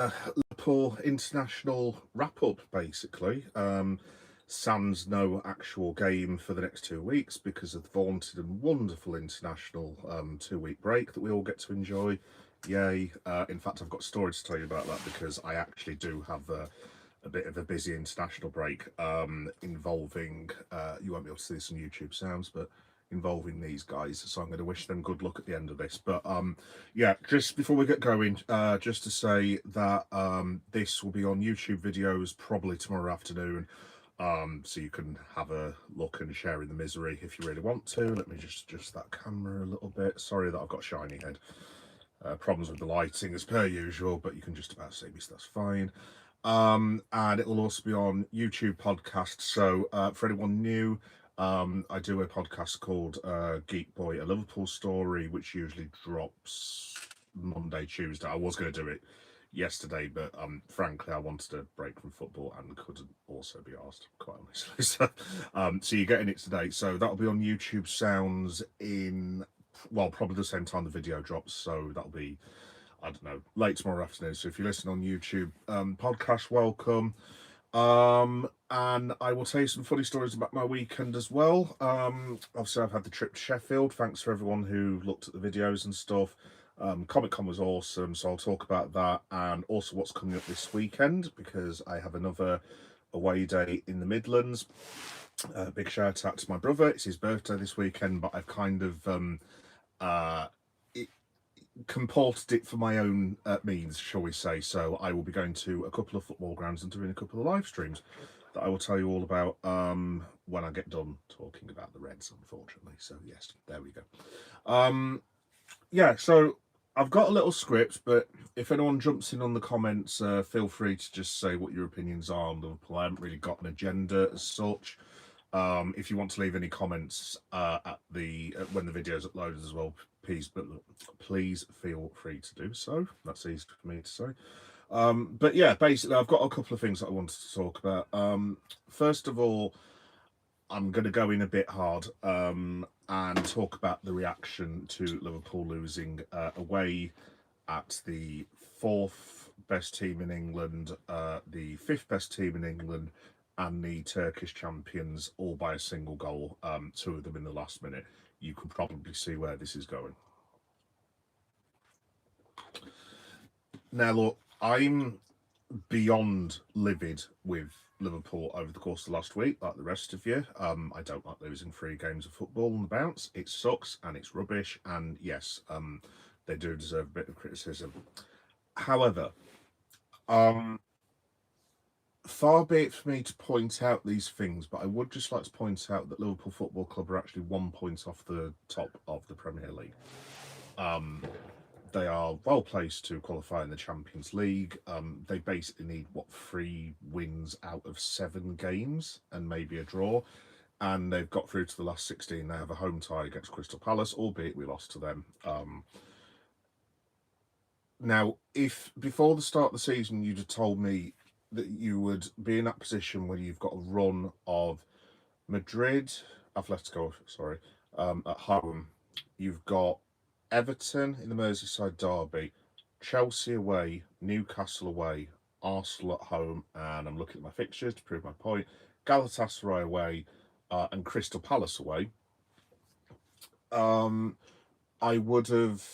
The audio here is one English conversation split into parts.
Liverpool international wrap-up, basically. Sans no actual game for the next 2 weeks because of the vaunted and wonderful international 2-week break that we all get to enjoy. Yay. In fact, I've got a story to tell you about that because I actually do have a bit of a busy international break involving, you won't be able to see this on YouTube sounds, but involving these guys. So I'm going to wish them good luck at the end of this. But yeah, just before we get going, just to say that this will be on YouTube videos probably tomorrow afternoon. So you can have a look and share in the misery if you really want to. Let me just adjust that camera a little bit. Sorry that I've got a shiny head. Problems with the lighting as per usual, but you can just about see me, so that's fine. And it will also be on YouTube podcast. So for anyone new, I do a podcast called Geek Boy, a Liverpool story, which usually drops Monday, Tuesday. I was going to do it yesterday, but frankly, I wanted a break from football and couldn't also be asked, quite honestly. So you're getting it today. So that'll be on YouTube Sounds in, well, probably the same time the video drops. So that'll be, I don't know, late tomorrow afternoon. So if you listen on YouTube, podcast, welcome. And I will tell you some funny stories about my weekend as well. Obviously, I've had the trip to Sheffield. Thanks for everyone who looked at the videos and stuff. Comic Con was awesome, so I'll talk about that and also what's coming up this weekend because I have another away day in the Midlands. Big shout out to my brother. It's his birthday this weekend, but I've kind of comported it for my own means, shall we say. So I will be going to a couple of football grounds and doing a couple of live streams that I will tell you all about when I get done talking about the Reds, unfortunately. So yes, there we go. Yeah, so I've got a little script, but if anyone jumps in on the comments, feel free to just say what your opinions are on Liverpool. I haven't really got an agenda as such. If you want to leave any comments at the when the video's uploaded as well, please feel free to do so. That's easy for me to say. But yeah, basically, I've got a couple of things that I wanted to talk about. First of all, I'm going to go in a bit hard and talk about the reaction to Liverpool losing away at the fourth best team in England, the fifth best team in England, and the Turkish champions, all by a single goal, two of them in the last minute. You can probably see where this is going. Now, look, I'm beyond livid with Liverpool over the course of the last week, like the rest of you. I don't like losing 3 games of football on the bounce. It sucks and it's rubbish. And yes, they do deserve a bit of criticism. However, far be it for me to point out these things, but I would just like to point out that Liverpool Football Club are actually 1 point off the top of the Premier League. They are well placed to qualify in the Champions League. They basically need, 3 wins out of 7 games and maybe a draw. And they've got through to the last 16. They have a home tie against Crystal Palace, albeit we lost to them. Now, if before the start of the season you'd have told me that you would be in that position where you've got a run of Madrid, Atletico, sorry, at home, you've got Everton in the Merseyside derby, Chelsea away, Newcastle away, Arsenal at home, and I'm looking at my fixtures to prove my point, Galatasaray away, and Crystal Palace away. I would have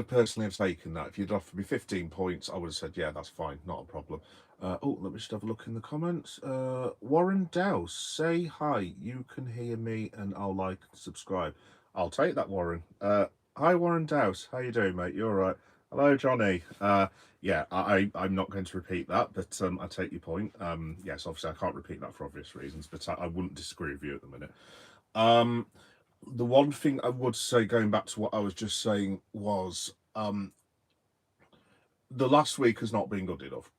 personally have taken that. If you'd offered me 15 points, I would have said, yeah, that's fine, not a problem. Oh, let me just have a look in the comments. Warren Dowse, say hi. You can hear me and I'll like and subscribe. I'll take that, Warren. Hi, Warren Dowse. How you doing, mate? You all right? Hello, Johnny. Yeah, I'm not going to repeat that, but I take your point. Yes, obviously I can't repeat that for obvious reasons, but I wouldn't disagree with you at the minute. The one thing I would say, going back to what I was just saying, was the last week has not been good enough.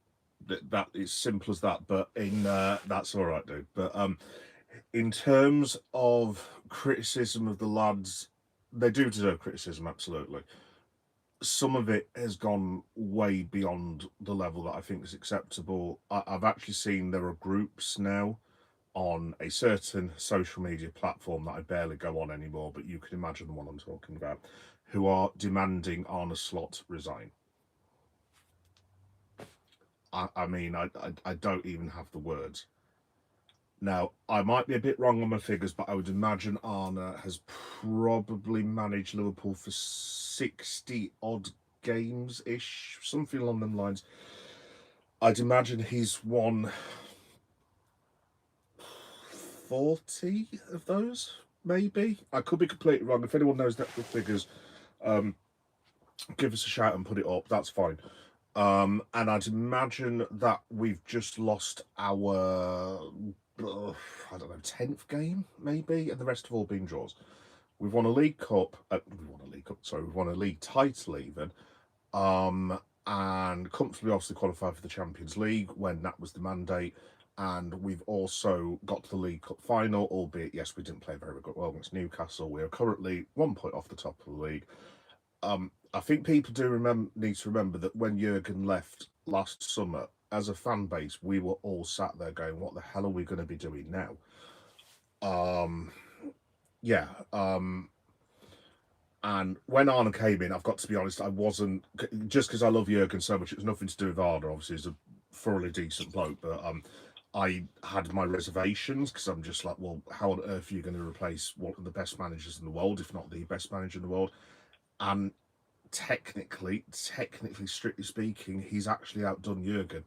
That is simple as that. But in that's all right, dude. But in terms of criticism of the lads, they do deserve criticism, absolutely. Some of it has gone way beyond the level that I think is acceptable. I've actually seen there are groups now on a certain social media platform that I barely go on anymore, but you can imagine the one I'm talking about, who are demanding Arne Slot resign. I mean, I don't even have the words. Now, I might be a bit wrong on my figures, but I would imagine Arne has probably managed Liverpool for 60 odd games ish, something along them lines. I'd imagine he's won 40 of those, maybe. I could be completely wrong. If anyone knows the actual figures, give us a shout and put it up. That's fine. And I'd imagine that we've just lost our, I don't know, 10th game, maybe, and the rest have all been draws. We've won a League Cup. We've won a league title even, and comfortably obviously qualified for the Champions League when that was the mandate. And we've also got to the League Cup final, albeit, yes, we didn't play very good well against Newcastle. We are currently 1 point off the top of the league. I think people need to remember that when Jurgen left last summer, as a fan base, we were all sat there going, "What the hell are we going to be doing now?" Yeah. And when Arne came in, I've got to be honest, I wasn't, just because I love Jurgen so much. It was nothing to do with Arne. Obviously, he's a thoroughly decent bloke, but I had my reservations because I'm just like, well, how on earth are you going to replace one of the best managers in the world, if not the best manager in the world? And technically, strictly speaking, he's actually outdone Jurgen.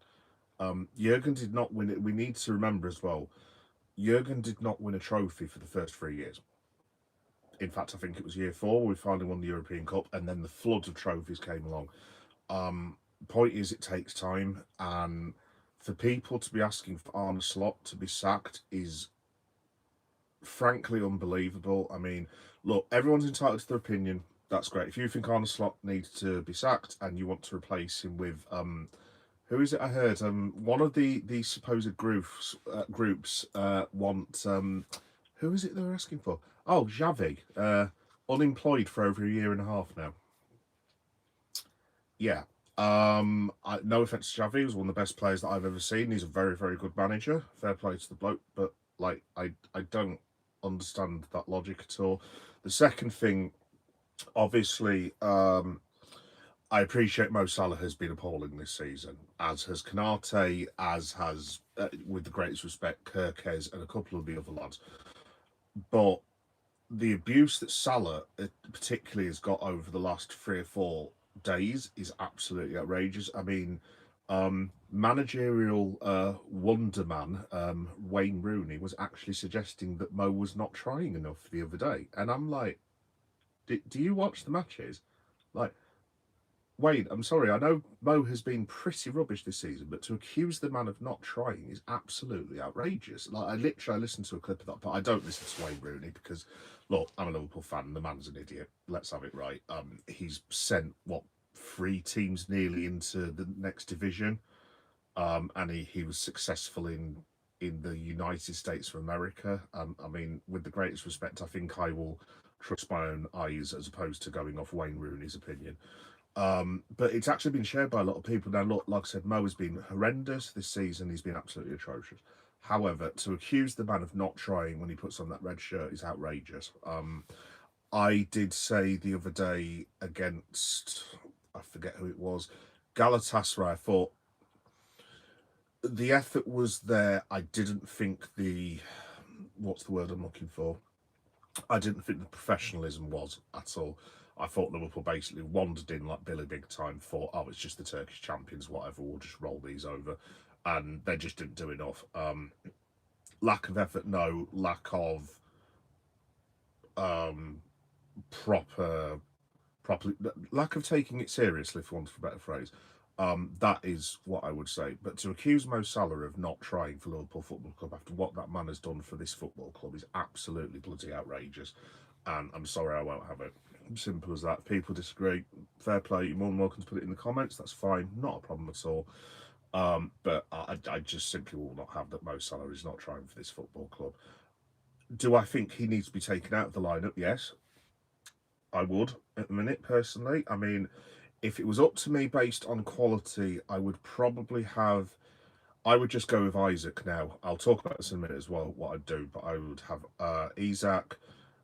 Jurgen did not win it. We need to remember as well, Jurgen did not win a trophy for the first 3 years. In fact, I think it was year 4 we finally won the European Cup, and then the flood of trophies came along. Point is, it takes time, and for people to be asking for Arne Slot to be sacked is frankly unbelievable. I mean, look, everyone's entitled to their opinion. That's great. If you think Arne Slot needs to be sacked and you want to replace him with who is it? I heard one of the supposed groups want who is it they were asking for? Oh, Xavi, unemployed for over a year and a half now. Yeah. No offense to Xavi, he was one of the best players that I've ever seen. He's a very, very good manager. Fair play to the bloke, but like I don't understand that logic at all. The second thing, obviously, I appreciate Mo Salah has been appalling this season, as has Kanate, as has, with the greatest respect, Kirkes and a couple of the other lads. But the abuse that Salah particularly has got over the last 3 or 4 days is absolutely outrageous. I mean, managerial wonder man Wayne Rooney was actually suggesting that Mo was not trying enough the other day, and I'm like, do you watch the matches? Like, Wayne, I'm sorry, I know Mo has been pretty rubbish this season, but to accuse the man of not trying is absolutely outrageous. Like, I listened to a clip of that, but I don't listen to Wayne Rooney because, look, I'm a Liverpool fan. The man's an idiot. Let's have it right. He's sent what 3 teams nearly into the next division, and he was successful in the United States of America. I mean, with the greatest respect, I think I will trust my own eyes as opposed to going off Wayne Rooney's opinion. But it's actually been shared by a lot of people. Now, look, like I said, Mo has been horrendous this season. He's been absolutely atrocious. However, to accuse the man of not trying when he puts on that red shirt is outrageous. I did say the other day against, I forget who it was, Galatasaray, I thought the effort was there. I didn't think what's the word I'm looking for? I didn't think the professionalism was at all. I thought Liverpool basically wandered in like Billy Big Time, thought, oh, it's just the Turkish champions, whatever, we'll just roll these over. And they just didn't do enough. Lack of effort, no. Lack of lack of taking it seriously, for want of a better phrase. That is what I would say. But to accuse Mo Salah of not trying for Liverpool Football Club after what that man has done for this football club is absolutely bloody outrageous. And I'm sorry, I won't have it. Simple as that. If people disagree, fair play. You're more than welcome to put it in the comments. That's fine. Not a problem at all. But I just simply will not have that Mo Salah is not trying for this football club. Do I think he needs to be taken out of the lineup? Yes, I would at the minute, personally. I mean, if it was up to me based on quality, I would just go with Isaac now. I'll talk about this in a minute as well, what I'd do, but I would have Isaac.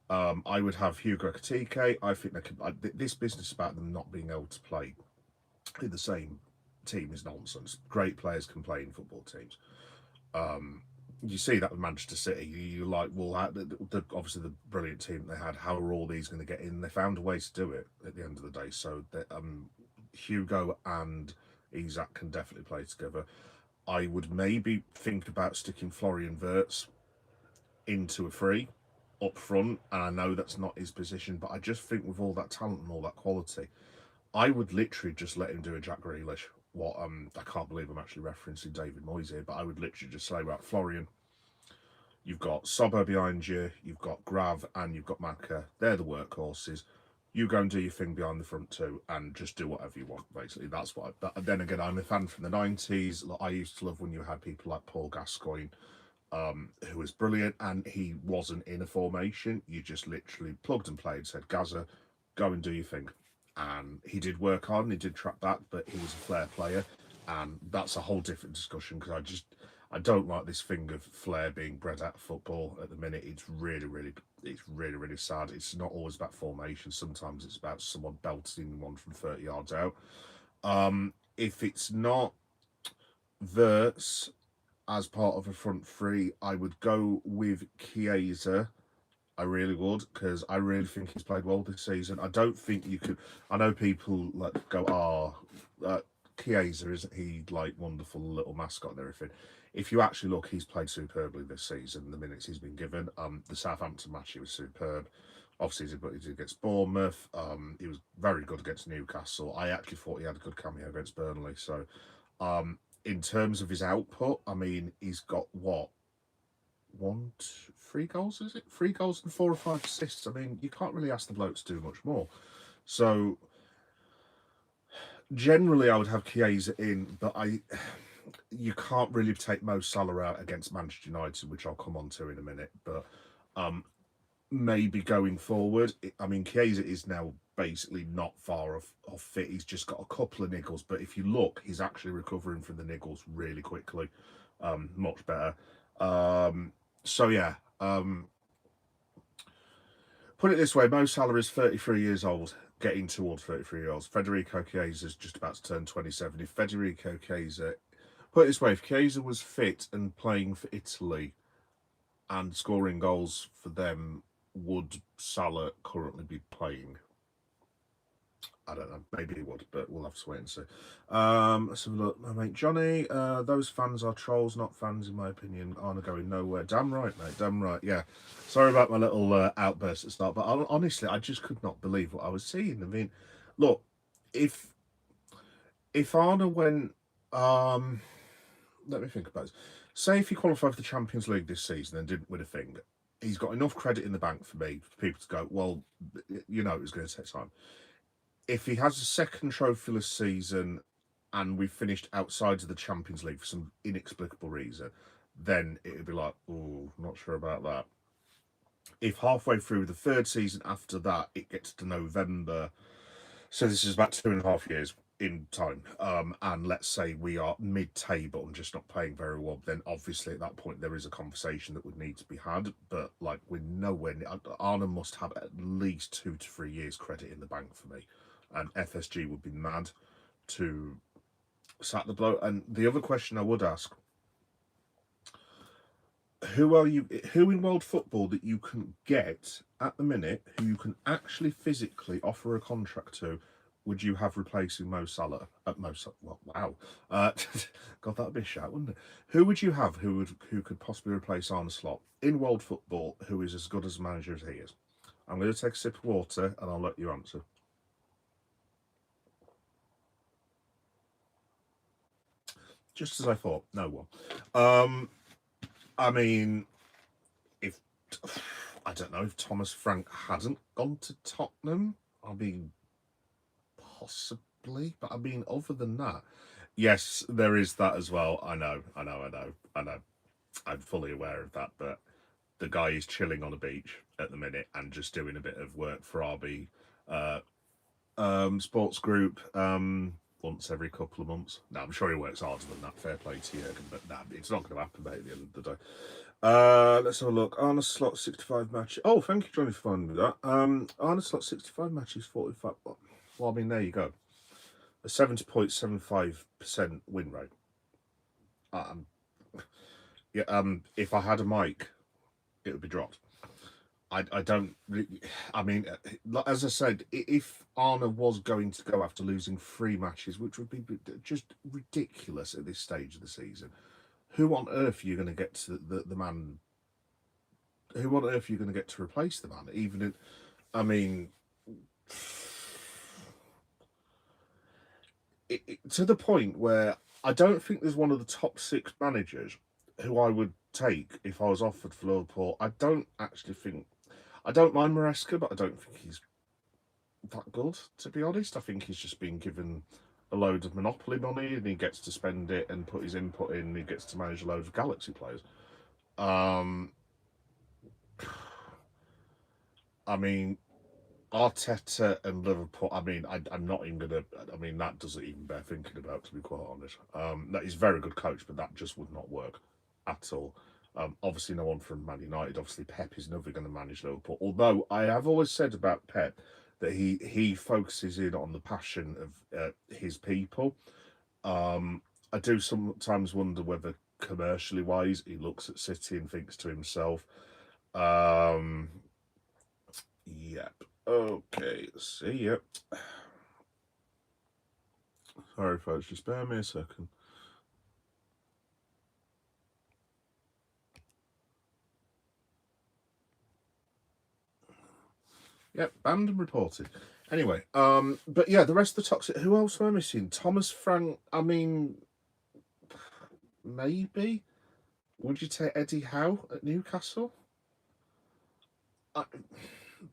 I would have Hugo Ekitike. I think this business about them not being able to play in the same team is nonsense. Great players can play in football teams. You see that with Manchester City. You're like, well, obviously the brilliant team they had. How are all these going to get in? They found a way to do it at the end of the day. So Hugo and Isak can definitely play together. I would maybe think about sticking Florian Wirtz into a free up front, and I know that's not his position, but I just think with all that talent and all that quality, I would literally just let him do a Jack Grealish. I can't believe I'm actually referencing David Moyes here, but I would literally just say, right, Florian, you've got Sobbo behind you, you've got Grav, and you've got Maka. They're the workhorses. You go and do your thing behind the front two, and just do whatever you want. Basically, that's what. Then again, I'm a fan from the '90s. I used to love when you had people like Paul Gascoigne, who was brilliant, and he wasn't in a formation. You just literally plugged and played, said, Gaza, go and do your thing. And he did work hard and he did track back, but he was a flair player. And that's a whole different discussion, because I don't like this thing of flair being bred out of football at the minute. It's really sad. It's not always about formation. Sometimes it's about someone belting one from 30 yards out. If it's not Verts as part of a front three, I would go with Chiesa. I really would, because I really think he's played well this season. I don't think you could. I know people like go, Chiesa, isn't he like wonderful little mascot and everything? If you actually look, he's played superbly this season. The minutes he's been given, the Southampton match, he was superb. Obviously, he did against Bournemouth. He was very good against Newcastle. I actually thought he had a good cameo against Burnley. So, in terms of his output, I mean, he's got what? 3 goals, is it? 3 goals and 4 or 5 assists. I mean, you can't really ask the bloke to do much more. So, generally, I would have Chiesa in, but you can't really take Mo Salah out against Manchester United, which I'll come on to in a minute. But maybe going forward, I mean, Chiesa is now basically not far off fit. He's just got a couple of niggles, but if you look, he's actually recovering from the niggles really quickly. Much better. So yeah, put it this way, Mo Salah is 33 years old, getting towards 33 years old. Federico Chiesa is just about to turn 27. If Federico Chiesa, put it this way, if Chiesa was fit and playing for Italy and scoring goals for them, would Salah currently be playing? I don't know. Maybe he would, but we'll have to wait and see. Let's have a look. My mate Johnny, those fans are trolls, not fans, in my opinion. Aren't going nowhere. Damn right, mate. Damn right. Yeah. Sorry about my little outburst at the start, but honestly, I just could not believe what I was seeing. I mean, look, if Arna went, let me think about this. Say if he qualified for the Champions League this season and didn't win a thing, he's got enough credit in the bank for me, for people to go, well, you know, it was going to take time. If he has a second trophyless season and we've finished outside of the Champions League for some inexplicable reason, then it would be like, oh, not sure about that. If halfway through the third season after that, it gets to November, so this is about 2.5 years in time, and let's say we are mid-table and just not playing very well, then obviously at that point there is a conversation that would need to be had, but like we're nowhere near. Arnhem must have at least 2 to 3 years credit in the bank for me, and FSG would be mad to sack the bloke. And the other question I would ask, who in world football that you can get at the minute, who you can actually physically offer a contract to, would you have replacing Mo Salah? Well, wow. God, that'd be a shout, wouldn't it? Who would you have who could possibly replace Arne Slot in world football, who is as good as a manager as he is? I'm going to take a sip of water and I'll let you answer. Just as I thought, no one. I mean, I don't know, if Thomas Frank hadn't gone to Tottenham, I mean, possibly, but I mean, other than that, yes, there is that as well. I know. I'm fully aware of that, but the guy is chilling on a beach at the minute and just doing a bit of work for RB Sports Group once every couple of months. No, I'm sure he works harder than that. Fair play to Jurgen, but nah, it's not going to happen, mate, at the end of the day. Let's have a look. Arne Slot 65 match. Oh, thank you, Johnny, for finding that. Arne Slot 65 matches, 45. Well, I mean, there you go. a 70.75% win rate. Yeah, if I had a mic, it would be dropped. I don't. I mean, as I said, if Arna was going to go after losing 3 matches, which would be just ridiculous at this stage of the season, who on earth are you going to get to the man? Who on earth are you going to get to replace the man? Even in, I mean, to the point where I don't think there's one of the top 6 managers who I would take if I was offered for Liverpool. I don't actually think. I don't mind Maresca, but I don't think he's that good, to be honest. I think he's just been given a load of monopoly money and he gets to spend it and put his input in and he gets to manage a load of Galaxy players. I mean, Arteta and Liverpool, I mean, I'm not even going to, I mean, that doesn't even bear thinking about, to be quite honest. That he's a very good coach, but that just would not work at all. Obviously, no one from Man United. Obviously, Pep is never going to manage Liverpool. Although I have always said about Pep that he focuses in on the passion of his people. I do sometimes wonder whether commercially wise he looks at City and thinks to himself, yep, okay, see, yep. Sorry, folks, just bear me a second. Yep, banned and reported. Anyway, but yeah, the rest of the toxic. Who else am I missing? Thomas Frank. I mean, maybe. Would you take Eddie Howe at Newcastle?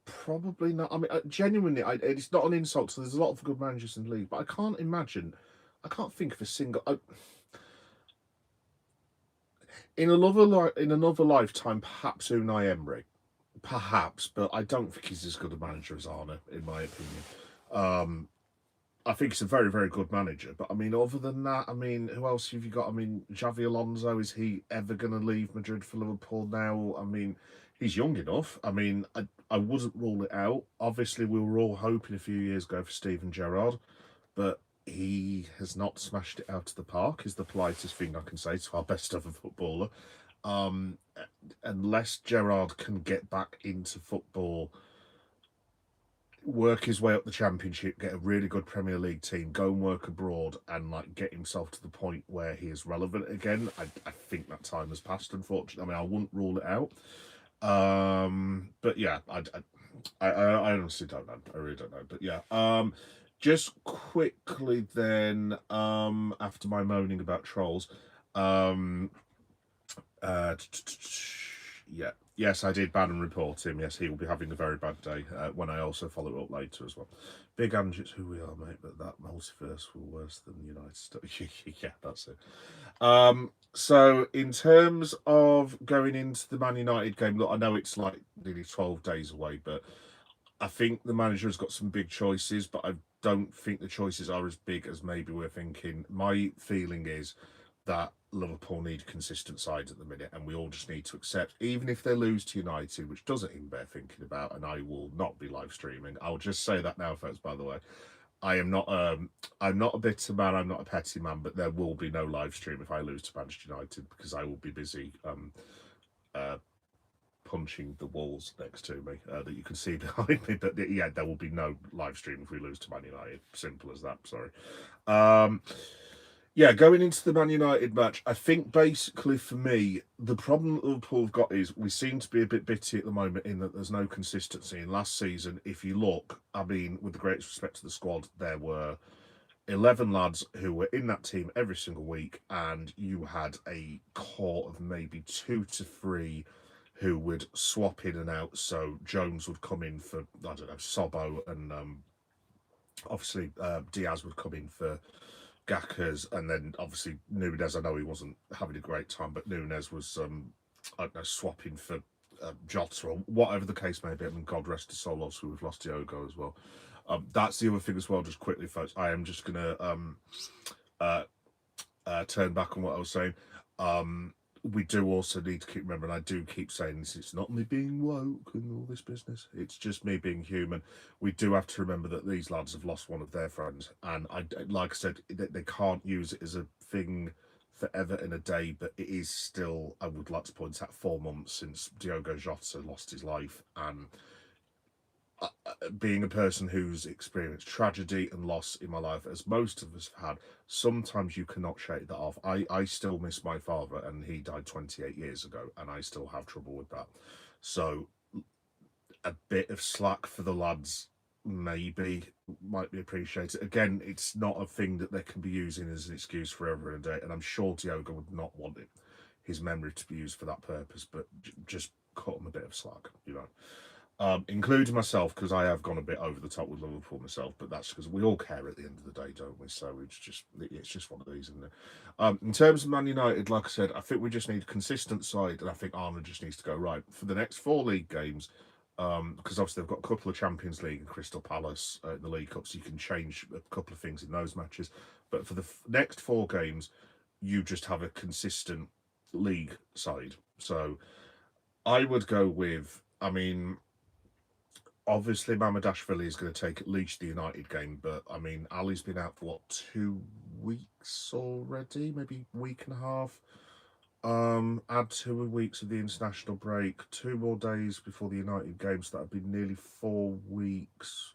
Probably not. I mean, genuinely, it's not an insult. So there's a lot of good managers in the league, but I can't imagine. I can't think of a single. In another lifetime, perhaps Unai Emery, perhaps, but I don't think he's as good a manager as Arne, in my opinion. I think he's a very, very good manager. But I mean, other than that, I mean, who else have you got? I mean, Xavi Alonso, is he ever going to leave Madrid for Liverpool now? I mean, he's young enough. I mean, I wouldn't rule it out. Obviously, we were all hoping a few years ago for Steven Gerrard, but he has not smashed it out of the park, is the politest thing I can say to our best ever footballer. Unless Gerrard can get back into football, work his way up the Championship, get a really good Premier League team, go and work abroad, and like get himself to the point where he is relevant again, I think that time has passed. Unfortunately, I mean, I wouldn't rule it out. But yeah, I honestly don't know. I really don't know. But yeah, just quickly then, after my moaning about trolls, yeah. Yes, I did ban and report him. Yes, he will be having a very bad day when I also follow up later as well. Big Ange, it's who we are, mate, but that multiverse will worse than the United States. Yeah, that's it. So in terms of going into the Man United game, look, I know it's like nearly 12 days away, but I think the manager has got some big choices, but I don't think the choices are as big as maybe we're thinking. My feeling is that Liverpool need consistent sides at the minute, and we all just need to accept, even if they lose to United, which doesn't even bear thinking about, and I will not be live streaming. I'll just say that now, folks. By the way, I'm not a bitter man. I'm not a petty man, but there will be no live stream if I lose to Manchester United because I will be busy punching the walls next to me that you can see behind me. But yeah, there will be no live stream if we lose to Man United. Simple as that. Sorry. Yeah, going into the Man United match, I think basically for me, the problem that Liverpool have got is we seem to be a bit bitty at the moment in that there's no consistency. And last season, if you look, I mean, with the greatest respect to the squad, there were 11 lads who were in that team every single week, and you had a core of maybe 2 to 3 who would swap in and out. So Jones would come in for, I don't know, Sobbo, and obviously Diaz would come in for Gackers, and then obviously Nunez. I know he wasn't having a great time, but Nunez was, I don't know, swapping for Jota or whatever the case may be. I mean, God rest his soul, obviously we've lost Diogo as well. That's the other thing as well, just quickly, folks. I am just going to turn back on what I was saying. we do also need to keep remembering, I do keep saying this, it's not me being woke and all this business, it's just me being human. We do have to remember that these lads have lost one of their friends, and like I said, they can't use it as a thing forever in a day, but it is still, I would like to point out, 4 months since Diogo Jota lost his life, and being a person who's experienced tragedy and loss in my life, as most of us have had, sometimes you cannot shake that off. I still miss my father, and he died 28 years ago, and I still have trouble with that. So a bit of slack for the lads maybe might be appreciated. Again, it's not a thing that they can be using as an excuse forever and a day, and I'm sure Diogo would not want it, his memory to be used for that purpose, but just cut him a bit of slack, you know. Including myself, because I have gone a bit over the top with Liverpool myself, but that's because we all care at the end of the day, don't we? So it's just one of these, isn't it? In terms of Man United, like I said, I think we just need a consistent side, and I think Arnold just needs to go right for the next 4 league games. Because obviously they've got a couple of Champions League and Crystal Palace in the League Cup, so you can change a couple of things in those matches. But for the next 4 games, you just have a consistent league side. So I would go with, I mean, obviously Mamadashvili is going to take at least the United game, but I mean, Ali's been out for what, 2 weeks already, maybe a week and a half. Add 2 weeks of the international break, 2 more days before the United game, so that'd be nearly 4 weeks.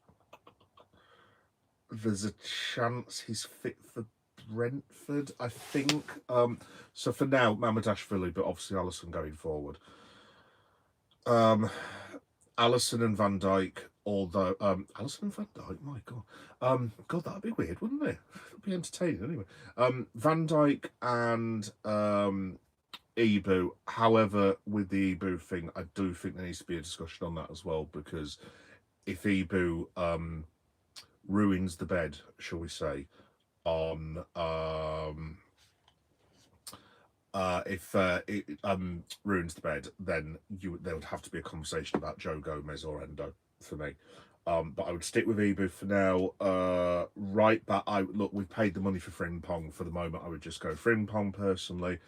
There's a chance he's fit for Brentford, I think. So for now, Mamadashvili, but obviously Alisson going forward. Alisson and Van Dijk, although Alisson and Van Dijk, my god, God, that'd be weird, wouldn't it? It'd be entertaining anyway. Van Dijk and Ibu. However, with the Ibu thing, I do think there needs to be a discussion on that as well, because if Ibu ruins the bed, shall we say, on if it ruins the bed, then there would have to be a conversation about Joe Gomez or Endo for me. But I would stick with Ibu for now. Right back, look, we've paid the money for Frimpong. For the moment, I would just go Frimpong personally.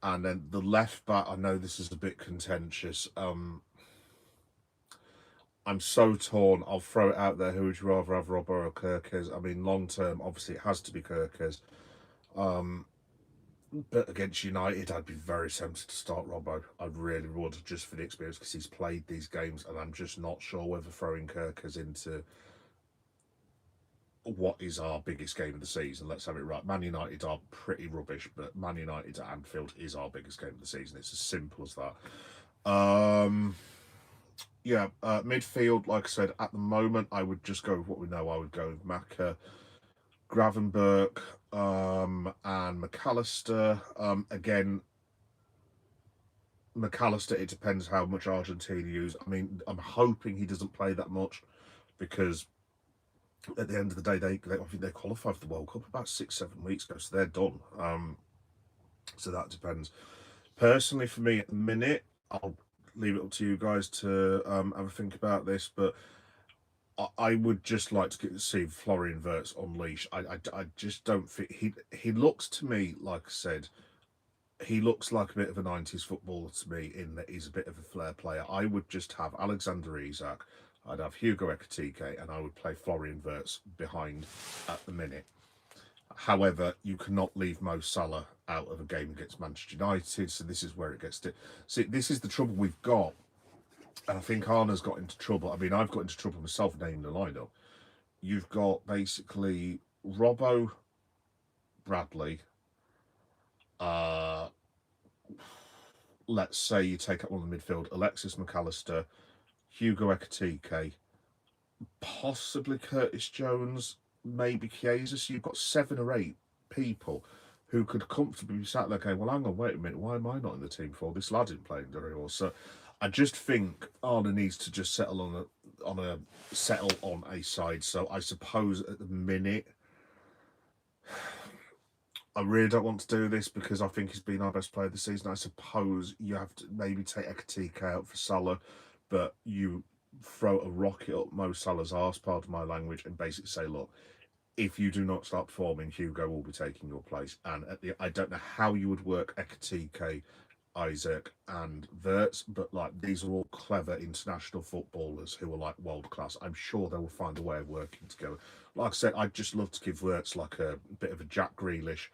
And then the left back, I know this is a bit contentious. I'm so torn. I'll throw it out there. Who would you rather have, Robbo or Kirkes? I mean, long term, obviously, it has to be Kirkes. But against United, I'd be very tempted to start Robbo. I really would, just for the experience, because he's played these games, and I'm just not sure whether throwing Kirkes into what is our biggest game of the season. Let's have it right. Man United are pretty rubbish, but Man United at Anfield is our biggest game of the season. It's as simple as that. Yeah, midfield, like I said, at the moment, I would just go with what we know. I would go with Maka, Gravenberch, and McAllister. Again, McAllister, it depends how much Argentina use. I mean, I'm hoping he doesn't play that much, because at the end of the day, I think they qualified for the World Cup about 6-7 weeks ago, so they're done. So that depends. Personally, for me at the minute, I'll leave it up to you guys to have a think about this, but I would just like to see Florian Wirtz unleashed. I just don't think he looks to me, like I said, he looks like a bit of a 90s footballer to me, in that he's a bit of a flair player. I would just have Alexander Isak, I'd have Hugo Ekitike, and I would play Florian Wirtz behind at the minute. However, you cannot leave Mo Salah out of a game against Manchester United, so this is where it gets to... See, this is the trouble we've got, and I think Arna's got into trouble. I mean, I've got into trouble myself naming the lineup. You've got basically Robbo, Bradley, let's say you take up one of the midfield, Alexis McAllister, Hugo Ekitike, possibly Curtis Jones, maybe Chiesa. So you've got 7 or 8 people who could comfortably be sat there going, well, hang on, wait a minute, why am I not in the team for? This lad isn't playing very well. So I just think Arna needs to just settle on a side. So I suppose at the minute, I really don't want to do this, because I think he's been our best player this season. I suppose you have to maybe take Ekitike out for Salah, but you throw a rocket up Mo Salah's arse, pardon my language, and basically say, look, if you do not start performing, Hugo will be taking your place. And I don't know how you would work Ekitike Isaac and Wirtz, but like these are all clever international footballers who are like world class. I'm sure they will find a way of working together. Like I said, I'd just love to give Wirtz like a bit of a Jack Grealish,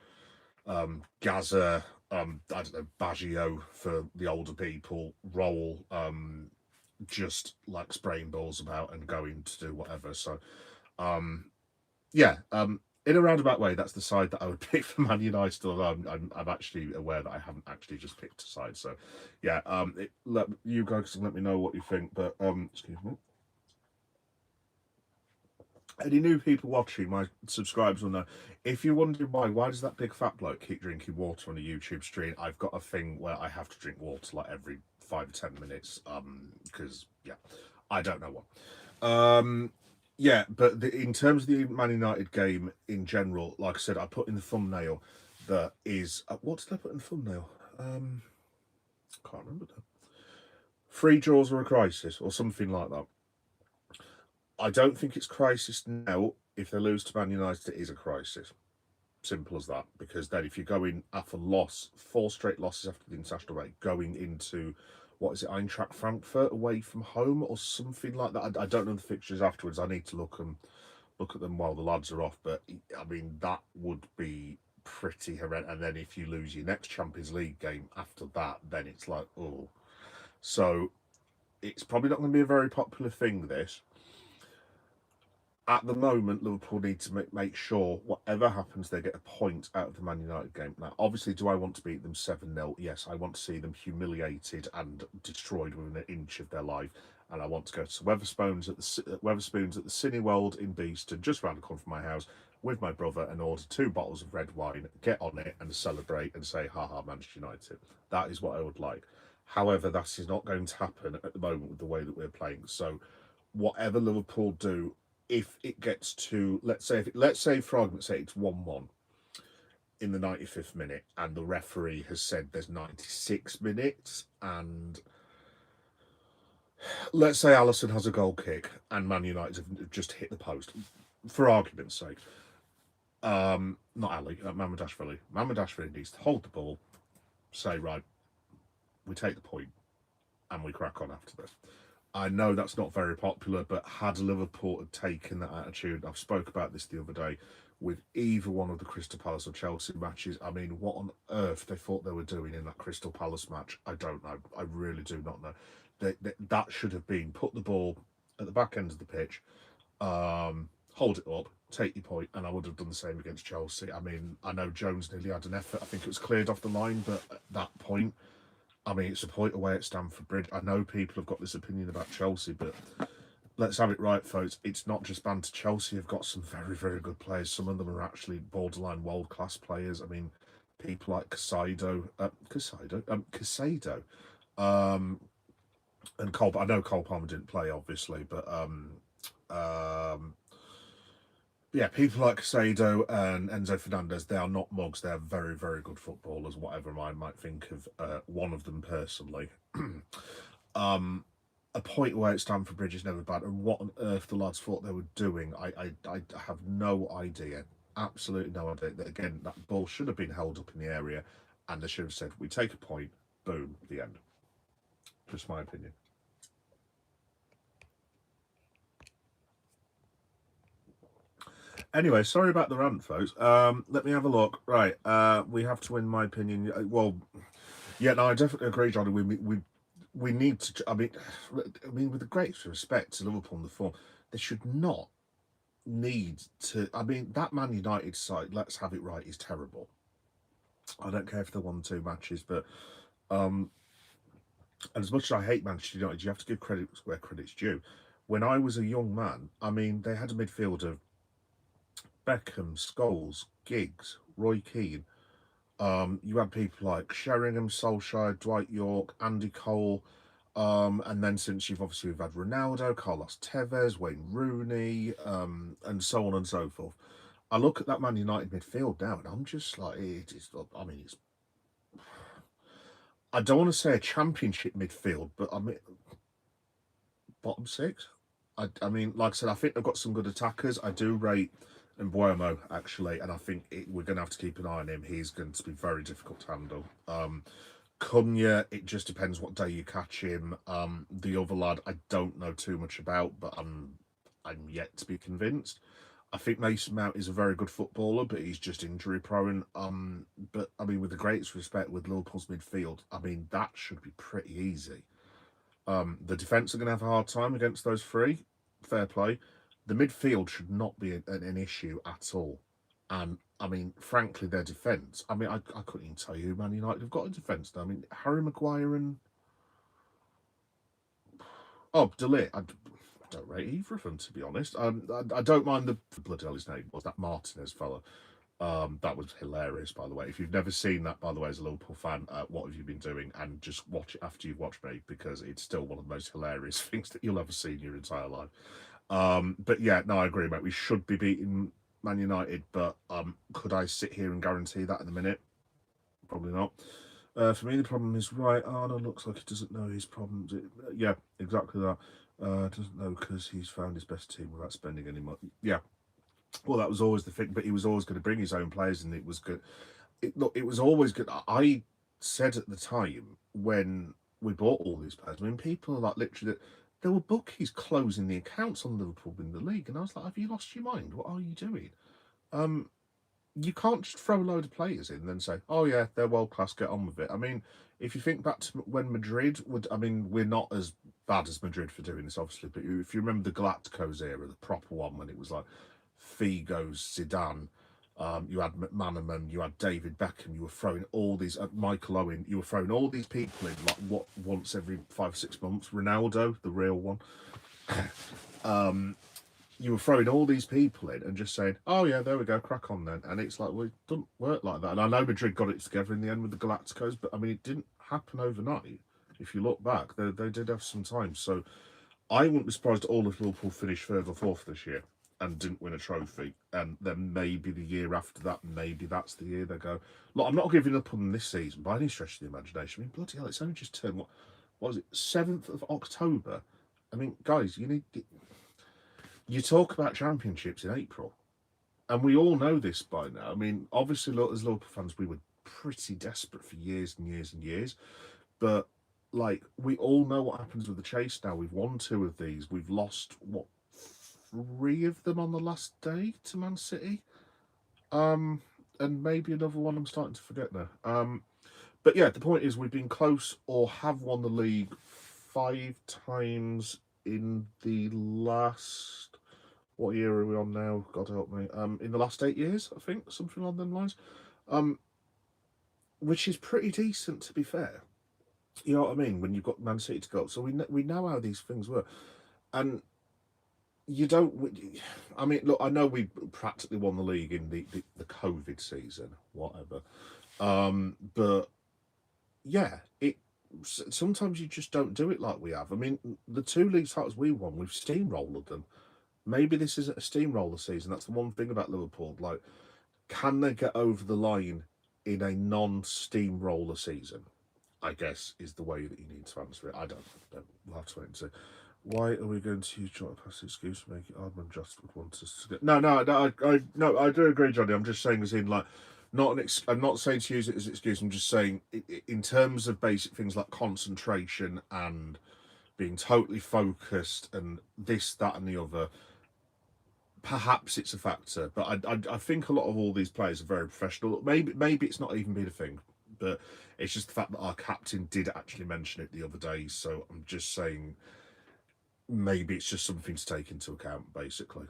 Gaza, I don't know, Baggio for the older people role, just like spraying balls about and going to do whatever. So, yeah, in a roundabout way, that's the side that I would pick for Man United. Although I'm actually aware that I haven't actually just picked a side. So, yeah, let you guys let me know what you think. But excuse me. Any new people watching, my subscribers will know. If you're wondering why does that big fat bloke keep drinking water on a YouTube stream? I've got a thing where I have to drink water like every 5 or 10 minutes. Because yeah, I don't know what. Yeah, but in terms of the Man United game in general, like I said, I put in the thumbnail that is what did I put in the thumbnail? Can't remember now. Three draws or a crisis or something like that. I don't think it's crisis now. If they lose to Man United, it is a crisis. Simple as that. Because then, if you're going after loss, 4 straight losses after the international break, going into what is it, Eintracht Frankfurt away from home or something like that. I don't know the fixtures afterwards. I need to look at them while the lads are off. But I mean, that would be pretty horrendous. And then if you lose your next Champions League game after that, then it's like, oh. So it's probably not going to be a very popular thing, this. At the moment, Liverpool need to make sure whatever happens, they get a point out of the Man United game. Now, obviously, do I want to beat them 7-0? Yes, I want to see them humiliated and destroyed within an inch of their life. And I want to go to Weatherspoons at the Cineworld in Beeston, just round the corner from my house, with my brother and order 2 bottles of red wine, get on it and celebrate and say, ha ha, Manchester United. That is what I would like. However, that is not going to happen at the moment with the way that we're playing. So, whatever Liverpool do, if it gets to let's say for argument's sake it's 1-1 in the 95th minute and the referee has said there's 96 minutes and let's say Alisson has a goal kick and Man United have just hit the post, for argument's sake, not Ali, Mamardashvili needs to hold the ball, say, right, we take the point and we crack on after this. I know that's not very popular, but had Liverpool had taken that attitude, I've spoke about this the other day, with either one of the Crystal Palace or Chelsea matches, I mean, what on earth they thought they were doing in that Crystal Palace match, I don't know. I really do not know. That should have been put the ball at the back end of the pitch, hold it up, take your point, and I would have done the same against Chelsea. I mean, I know Jones nearly had an effort. I think it was cleared off the line, but at that point, I mean, it's a point away at Stamford Bridge. I know people have got this opinion about Chelsea, but let's have it right, folks. It's not just banter. Chelsea have got some very, very good players. Some of them are actually borderline world-class players. I mean, people like Casado, and Cole. I know Cole Palmer didn't play, obviously, but yeah, people like Casado and Enzo Fernandez, they are not mugs. They are very, very good footballers, whatever I might think of one of them personally. A point away at Stamford Bridge is never bad. And what on earth the lads thought they were doing, I have no idea. Absolutely no idea. Again, that ball should have been held up in the area and they should have said, we take a point, boom, the end. Just my opinion. Anyway, sorry about the rant, folks. Let me have a look. Right, we have to win, my opinion. Well, yeah, no, I definitely agree, Johnny. We need to. I mean, with the greatest respect to Liverpool in the form, they should not need to. I mean, that Man United side, let's have it right, is terrible. I don't care if they won 2 matches, but and as much as I hate Manchester United, you have to give credit where credit's due. When I was a young man, I mean, they had a midfield of Beckham, Scholes, Giggs, Roy Keane. You had people like Sheringham, Solskjaer, Dwight York, Andy Cole, and then since we've had Ronaldo, Carlos Tevez, Wayne Rooney, and so on and so forth. I look at that Man United midfield now, and I'm just like, it is. I mean, it's. I don't want to say a championship midfield, but I mean, bottom 6. I mean, like I said, I think they've got some good attackers. I do rate Mbuemo, actually, and I think we're going to have to keep an eye on him. He's going to be very difficult to handle. Cunha, it just depends what day you catch him. The other lad, I don't know too much about, but I'm yet to be convinced. I think Mason Mount is a very good footballer, but he's just injury prone. But I mean, with the greatest respect, with Liverpool's midfield, I mean that should be pretty easy. The defence are going to have a hard time against those three. Fair play. The midfield should not be an issue at all. And I mean, frankly, their defence. I mean, I couldn't even tell you who Man United have got in defence now. I mean, Harry Maguire and Delay. I don't rate either of them, to be honest. I don't mind the bloody hell his name was that Martinez fella. That was hilarious, by the way. If you've never seen that, by the way, as a Liverpool fan, what have you been doing? And just watch it after you've watched me, because it's still one of the most hilarious things that you'll ever see in your entire life. But yeah, no, I agree, mate. We should be beating Man United, but could I sit here and guarantee that in a minute? Probably not. For me, the problem is right. Arnold looks like he doesn't know his problems. Yeah, exactly that. Doesn't know because he's found his best team without spending any money. Yeah, well, that was always the thing, but he was always going to bring his own players, and it was good. Look, it was always good. I said at the time when we bought all these players, I mean, people are like literally, there were bookies closing the accounts on Liverpool in the league, and I was like, have you lost your mind? What are you doing? Um, you can't just throw a load of players in and then say, oh yeah, they're world class, get on with it. I mean, if you think back to when Madrid would, I mean, we're not as bad as Madrid for doing this, obviously, but if you remember the Galacticos era, the proper one, when it was like Figo, Zidane, you had McManaman, you had David Beckham, you were throwing all these, Michael Owen, you were throwing all these people in, like, what, once every 5 or 6 months. Ronaldo, the real one. You were throwing all these people in and just saying, oh yeah, there we go, crack on then. And it's like, well, it doesn't work like that. And I know Madrid got it together in the end with the Galacticos, but I mean, it didn't happen overnight. If you look back, they did have some time. So I wouldn't be surprised at all if Liverpool finished third or fourth this year and didn't win a trophy. And then maybe the year after that, maybe that's the year they go. Look, I'm not giving up on them this season by any stretch of the imagination. I mean, bloody hell, it's only just turned, what was it, 7th of October? I mean, guys, you talk about championships in April, and we all know this by now. I mean, obviously, as Liverpool fans, we were pretty desperate for years and years and years, but like we all know what happens with the chase now. We've won 2 of these. We've lost what, 3 of them on the last day to Man City, and maybe another one I'm starting to forget now. But yeah, the point is we've been close or have won the league 5 times in the last, what year are we on now? God help me. In the last 8 years, I think, something along them lines. Which is pretty decent, to be fair. You know what I mean? When you've got Man City to go, so we know how these things work, and you don't. I mean, look, I know we practically won the league in the COVID season, whatever. But yeah, sometimes you just don't do it like we have. I mean, the 2 league titles we won, we've steamrolled them. Maybe this isn't a steamroller season. That's the one thing about Liverpool. Like, can they get over the line in a non-steamroller season? I guess is the way that you need to answer it. I don't know. We'll have to wait and see. Why are we going to use joint pass excuse to make it hard when Just would want us to get? No, I do agree, Johnny. I'm just saying, as in, like, I'm not saying to use it as an excuse. I'm just saying, in terms of basic things like concentration and being totally focused and this, that, and the other. Perhaps it's a factor, but I think a lot of all these players are very professional. Maybe it's not even been a thing, but it's just the fact that our captain did actually mention it the other day. So I'm just saying, maybe it's just something to take into account, basically.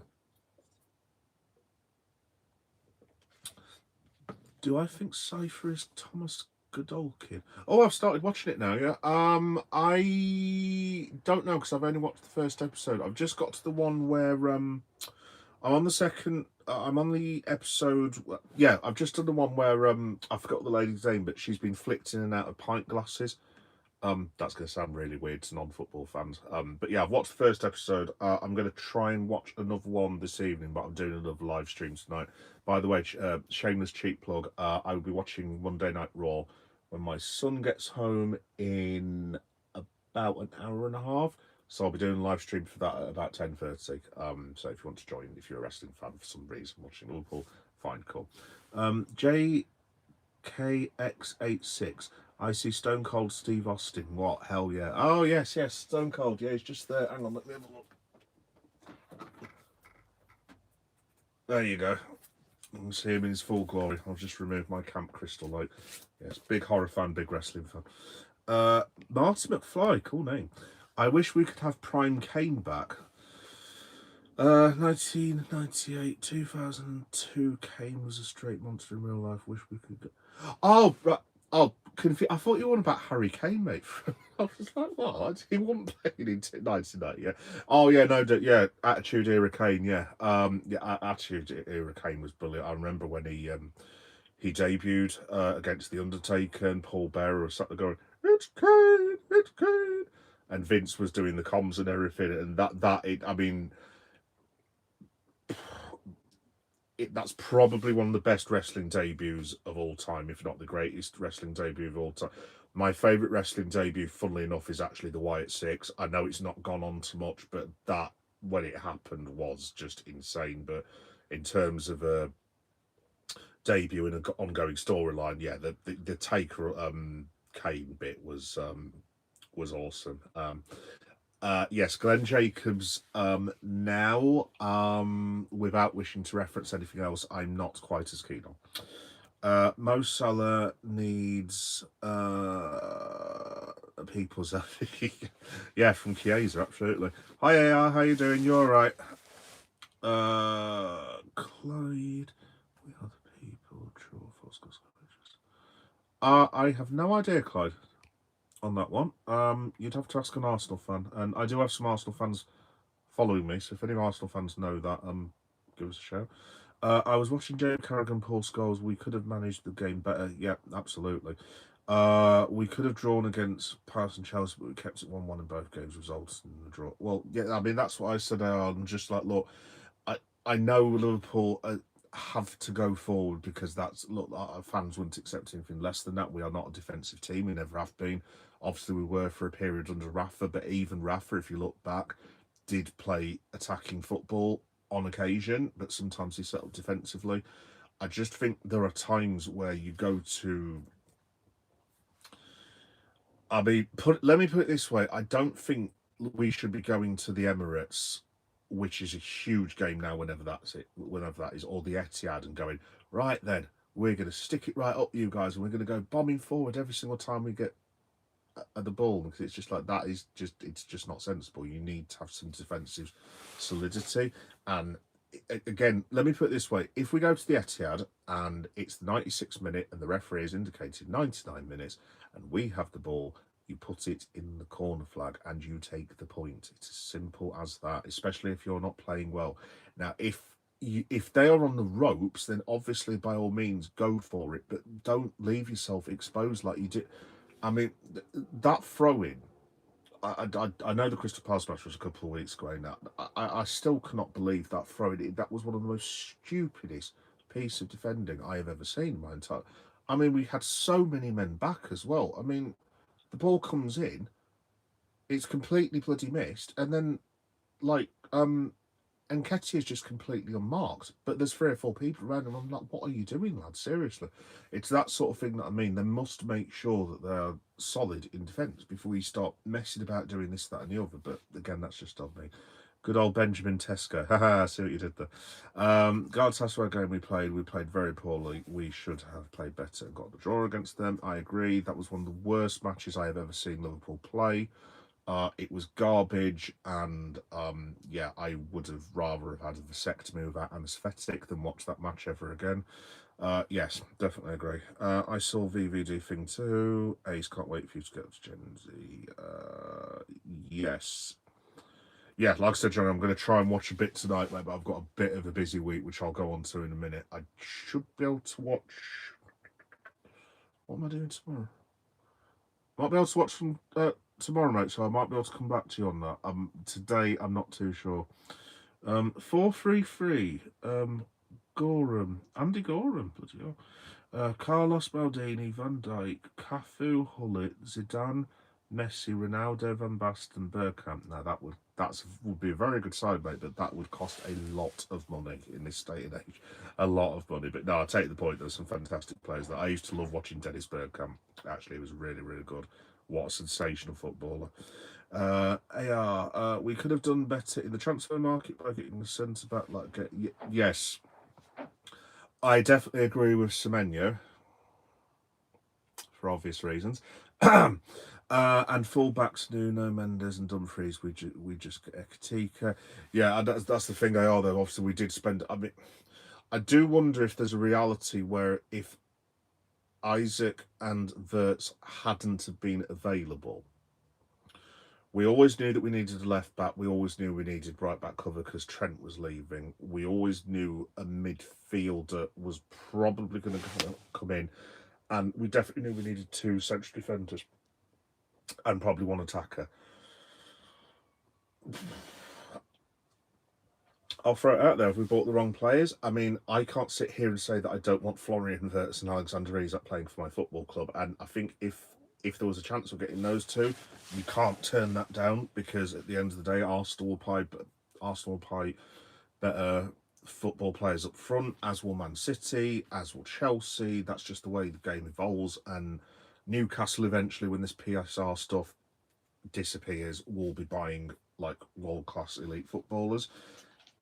Do I think Cypher is Thomas Godolkin? Oh, I've started watching it now. Yeah. I don't know because I've only watched the first episode. I've just got to the one where I'm on the second. I'm on the episode. Yeah, I've just done the one where I forgot the lady's name, but she's been flicked in and out of pint glasses. That's going to sound really weird to non-football fans. But yeah, I've watched the first episode. I'm going to try and watch another one this evening, but I'm doing another live stream tonight. By the way, shameless cheap plug. I will be watching Monday Night Raw when my son gets home in about an hour and a half. So I'll be doing a live stream for that at about 10:30. So if you want to join, if you're a wrestling fan for some reason watching Liverpool, fine, cool. JKX86. I see Stone Cold Steve Austin. What? Hell yeah. Oh, yes, Stone Cold. Yeah, he's just there. Hang on, let me have a look. There you go. You can see him in his full glory. I'll just remove my Camp Crystal light. Yes, big horror fan, big wrestling fan. Marty McFly, cool name. I wish we could have Prime Kane back. 1998, 2002. Kane was a straight monster in real life. Wish we could. Oh, right. Oh, I thought you were on about Harry Kane, mate. I was like, what? He wasn't playing in 1990. Yeah. Oh, yeah. No. Yeah. Attitude Era Kane. Yeah. Yeah. Attitude Era Kane was brilliant. I remember when he debuted against the Undertaker, and Paul Bearer was sat there going, "It's Kane, it's Kane," and Vince was doing the comms and everything, and I mean. That's probably one of the best wrestling debuts of all time, if not the greatest wrestling debut of all time. My favourite wrestling debut, funnily enough, is actually the Wyatt Six. I know it's not gone on to much, but that, when it happened, was just insane. But in terms of a debut and an ongoing storyline, yeah, the Taker Kane bit was awesome. Yes, Glenn Jacobs. Now, without wishing to reference anything else, I'm not quite as keen on. Mo Salah needs people's. Yeah, from Chiesa, absolutely. Hi, AR, how you doing? You all right? Clyde. We are the people. True or false? I have no idea, Clyde, on that one. You'd have to ask an Arsenal fan, and I do have some Arsenal fans following me, so if any Arsenal fans know that, give us a shout. I was watching James Carragher, Paul Scholes. We could have managed the game better. Yeah, absolutely. We could have drawn against Palace and Chelsea, but we kept it 1-1 in both games, results in the draw. Well, yeah, I mean, that's what I said. I'm just like, look, I know Liverpool have to go forward because look, our fans wouldn't accept anything less than that. We are not a defensive team. We never have been. Obviously, we were for a period under Rafa, but even Rafa, if you look back, did play attacking football on occasion, but sometimes he set up defensively. I just think there are times where you go to. I mean, let me put it this way: I don't think we should be going to the Emirates, which is a huge game now. Whenever that is, or the Etihad, and going right then, we're going to stick it right up you guys, and we're going to go bombing forward every single time we get at the ball, because it's just like it's just not sensible. You need to have some defensive solidity. And again, let me put it this way: if we go to the Etihad and it's the 96th minute and the referee has indicated 99 minutes and we have the ball, you put it in the corner flag and you take the point. It's as simple as that, especially if you're not playing well. Now, if they are on the ropes, then obviously by all means go for it, but don't leave yourself exposed like you did. I mean, that throw-in, I know the Crystal Palace match was a couple of weeks ago now. I still cannot believe that throw-in. That was one of the most stupidest piece of defending I have ever seen in my entire. I mean, we had so many men back as well. I mean, the ball comes in, it's completely bloody missed, and then like and Ketty is just completely unmarked. But there's 3 or 4 people around him. I'm like, what are you doing, lad? Seriously. It's that sort of thing that I mean. They must make sure that they're solid in defence before you start messing about doing this, that, and the other. But again, that's just on me. Good old Benjamin Tesco. Haha, I see what you did there. Galatasaray game we played very poorly. We should have played better and got the draw against them. I agree. That was one of the worst matches I have ever seen Liverpool play. It was garbage, and yeah, I would have rather have had a vasectomy without anaesthetic than watch that match ever again. Yes, definitely agree. I saw VVD thing too. Ace, can't wait for you to get to Gen Z. Yes. Yeah, like I said, John, I'm going to try and watch a bit tonight, mate, but I've got a bit of a busy week, which I'll go on to in a minute. I should be able to watch. What am I doing tomorrow? Might be able to watch from tomorrow, mate, so I might be able to come back to you on that. Today, I'm not too sure. 433. Gorham. Andy Gorham, bloody hell. Carlos Maldini, Van Dijk, Cafu, Hullet, Zidane, Messi, Ronaldo, Van Basten, Bergkamp. Now, that would That would be a very good side, mate, but that would cost a lot of money in this day and age. A lot of money. But no, I take the point. There's some fantastic players that I used to love watching. Dennis Bergkamp. Actually, he was really, really good. What a sensational footballer. We could have done better in the transfer market by getting the centre back. Yes, I definitely agree with Semenyo for obvious reasons. And fullbacks Nuno Mendes and Dumfries. We just get Ekatika. Yeah, that's the thing. They are though. Obviously, we did spend. I mean, I do wonder if there's a reality where if Isaac and Wirtz hadn't have been available. We always knew that we needed a left back. We always knew we needed right back cover because Trent was leaving. We always knew a midfielder was probably going to come in. And we definitely knew we needed 2 central defenders and probably 1 attacker. I'll throw it out there. If we bought the wrong players, I mean, I can't sit here and say that I don't want Florian Wirtz and Alexander Isak playing for my football club. And I think if there was a chance of getting those 2, you can't turn that down because at the end of the day, Arsenal will play better football players up front, as will Man City, as will Chelsea. That's just the way the game evolves. And Newcastle eventually, when this PSR stuff disappears, will be buying like world-class elite footballers.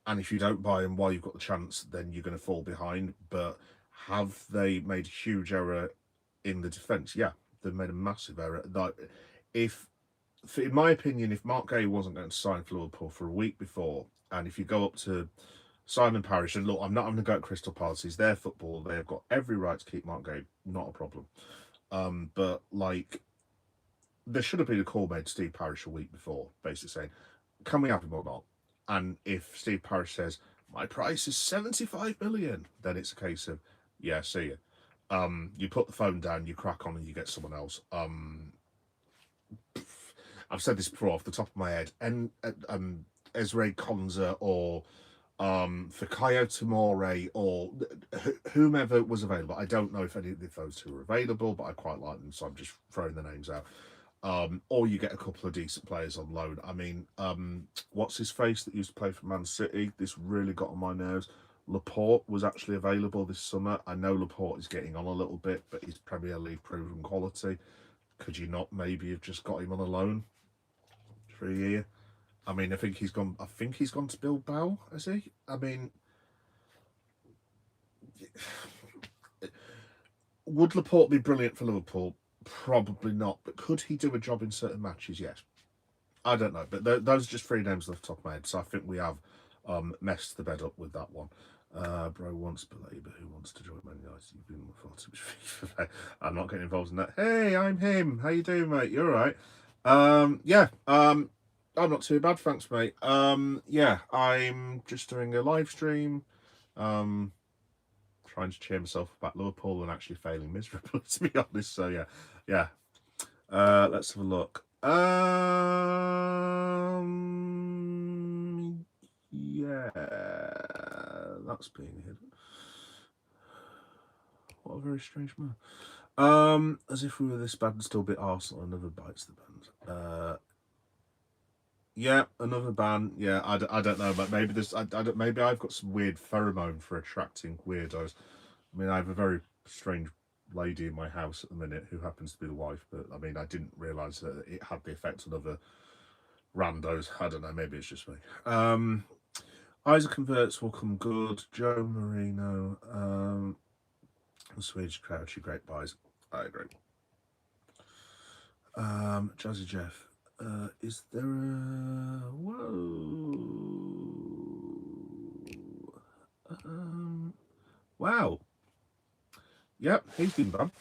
And if you don't buy them while you've got the chance, then you're going to fall behind. But have they made a huge error in the defence? Yeah, they've made a massive error. Like, in my opinion, if Mark Gay wasn't going to sign for Liverpool for a week before, and if you go up to Simon Parish, and look, I'm not going to go at Crystal Palace, it's their football, they've got every right to keep Mark Gay, not a problem. But like, there should have been a call made to Steve Parish a week before, basically saying, can we have him or not? And if Steve Parish says, my price is 75 million, then it's a case of, yeah, see you. You put the phone down, you crack on, and you get someone else. I've said this before off the top of my head, and Ezra Konza or Fikayo Tomori or whomever was available. I don't know if any of those 2 are available, but I quite like them, so I'm just throwing the names out. Or you get a couple of decent players on loan. I mean, what's his face that used to play for Man City? This really got on my nerves. Laporte was actually available this summer. I know Laporte is getting on a little bit, but he's Premier League proven quality. Could you not maybe have just got him on a loan for a year? I mean, I think he's gone to Bilbao, has he? I mean, would Laporte be brilliant for Liverpool? Probably not. But could he do a job in certain matches? Yes. I don't know. But those are just 3 names off the top of my head. So I think we have messed the bed up with that one. Bro wants Belabor, who wants to join Man United. You've been far too much FIFA. I'm not getting involved in that. Hey, I'm him. How you doing, mate? You all right? Yeah. I'm not too bad, thanks, mate. Yeah, I'm just doing a live stream. Trying to cheer myself about Liverpool and actually failing miserably, to be honest. So yeah. Let's have a look. Yeah, that's being hidden. What a very strange man. As if we were this bad and still bit Arsenal, another bites the band. Yeah, another ban. Yeah, I don't know, but maybe this. Maybe I've got some weird pheromone for attracting weirdos. I mean, I have a very strange lady in my house at the minute who happens to be the wife, but I mean, I didn't realise that it had the effect on other randos. I don't know. Maybe it's just me. Isaac and Wirtz will come good. Joe Marino, Swedish Crouchy, great buys. I agree. Jazzy Jeff. Is there a wow? Yep, he's been banned.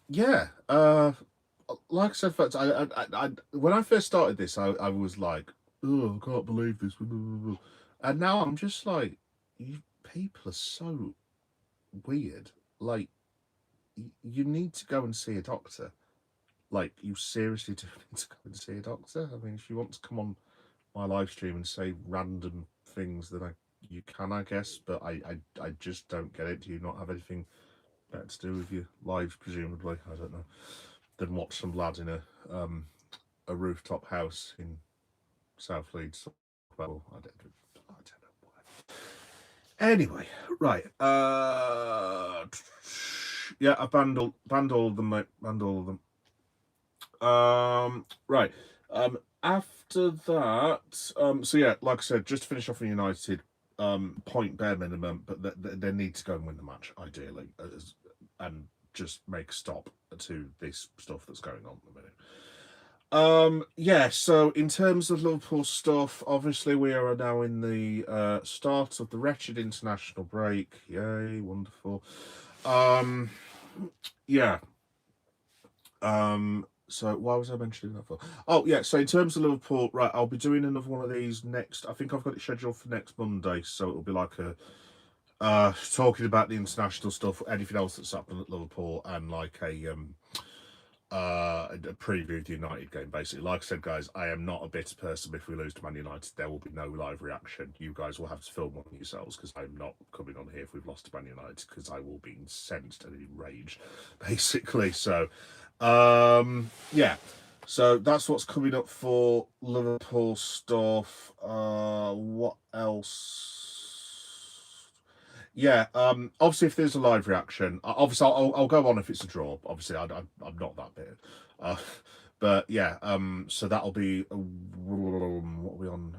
Yeah. Like I said, folks, I when I first started this, I was like, oh, I can't believe this, and now I'm just like, you people are so weird. Like, you need to go and see a doctor. Like, you seriously do need to go and see a doctor. I mean, if you want to come on my live stream and say random things, then you can, I guess. But I just don't get it. Do you not have anything better to do with your lives, presumably? I don't know. Than watch some lad in a rooftop house in South Leeds. Well, I don't know why. Anyway, right. Yeah, I banned all of them, mate. Banned all of them. Right. After that, so yeah, like I said, just to finish off on United, point bare minimum, but they need to go and win the match ideally, and just make a stop to this stuff that's going on at the minute. Yeah, so in terms of Liverpool stuff, obviously we are now in the start of the wretched international break. Yay, wonderful. Yeah. So why was I mentioning that for? Oh yeah, so in terms of Liverpool, right, I'll be doing another one of these next. I think I've got it scheduled for next Monday, so it'll be like a talking about the international stuff, anything else that's happened at Liverpool, and like a preview of the United game, basically. Like I said, guys, I am not a bitter person. If we lose to Man United, there will be no live reaction. You guys will have to film one yourselves, because I'm not coming on here if we've lost to Man United, because I will be incensed and enraged, basically. So, yeah. So that's what's coming up for Liverpool stuff. What else? Yeah, obviously, if there's a live reaction, obviously I'll go on if it's a draw. Obviously, I'm not that bit, but yeah, so that'll be what are we on?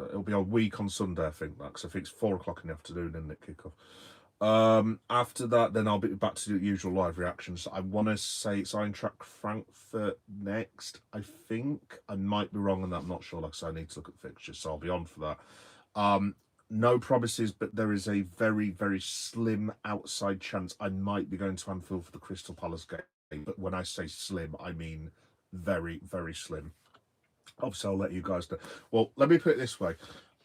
It'll be a week on Sunday, I think. Because I think it's 4 o'clock in the afternoon, isn't it, kickoff? After that, then I'll be back to the usual live reactions. I want to say it's Eintracht Frankfurt next. I think I might be wrong on that. I'm not sure. Like I said, I need to look at the fixtures, so I'll be on for that. No promises, but there is a very, very slim outside chance I might be going to Anfield for the Crystal Palace game. But when I say slim, I mean very, very slim. Obviously, I'll let you guys know. Well, let me put it this way.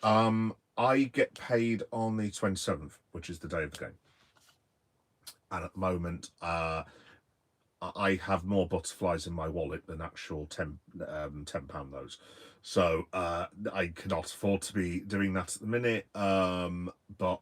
I get paid on the 27th, which is the day of the game. And at the moment, I have more butterflies in my wallet than actual £10 notes. So I cannot afford to be doing that at the minute. But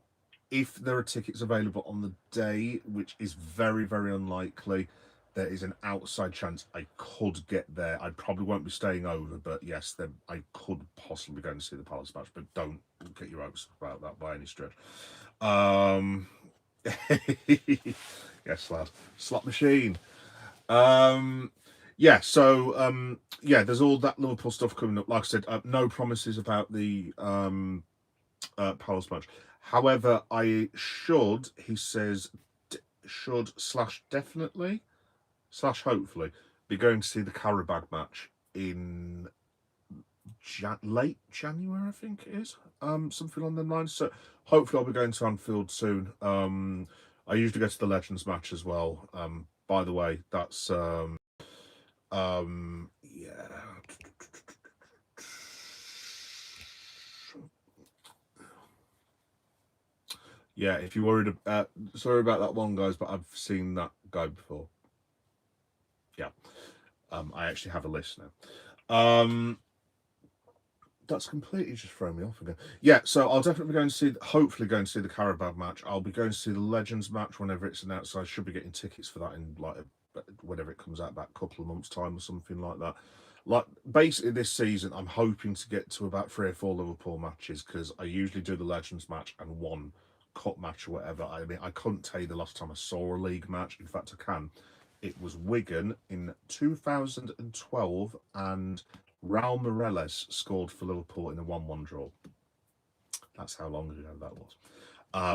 if there are tickets available on the day, which is very, very unlikely, there is an outside chance I could get there. I probably won't be staying over, but yes, then I could possibly go and see the Palace match. But don't get your hopes about that by any stretch. Yes, lad. Slot machine. Yeah, so yeah, there's all that Liverpool stuff coming up. Like I said, no promises about the Palace match. However, I should, he says, should slash definitely slash hopefully be going to see the Karabag match in late January, I think it is. Something on the lines. So hopefully I'll be going to Anfield soon. I usually go to the Legends match as well. By the way, that's yeah. Yeah, if you're worried about, sorry about that one, guys, but I've seen that guy before. Yeah, I actually have a list now. That's completely just thrown me off again. Yeah, so I'll definitely be going to see, hopefully going to see the Carabao match. I'll be going to see the Legends match whenever it's announced. So I should be getting tickets for that in like whenever it comes out, about a couple of months' time or something like that. Like basically this season, I'm hoping to get to about 3 or 4 Liverpool matches, because I usually do the Legends match and one cup match or whatever. I mean, I couldn't tell you the last time I saw a league match. In fact, I can. It was Wigan in 2012, and Raul Meireles scored for Liverpool in a 1-1 draw. That's how long ago that was.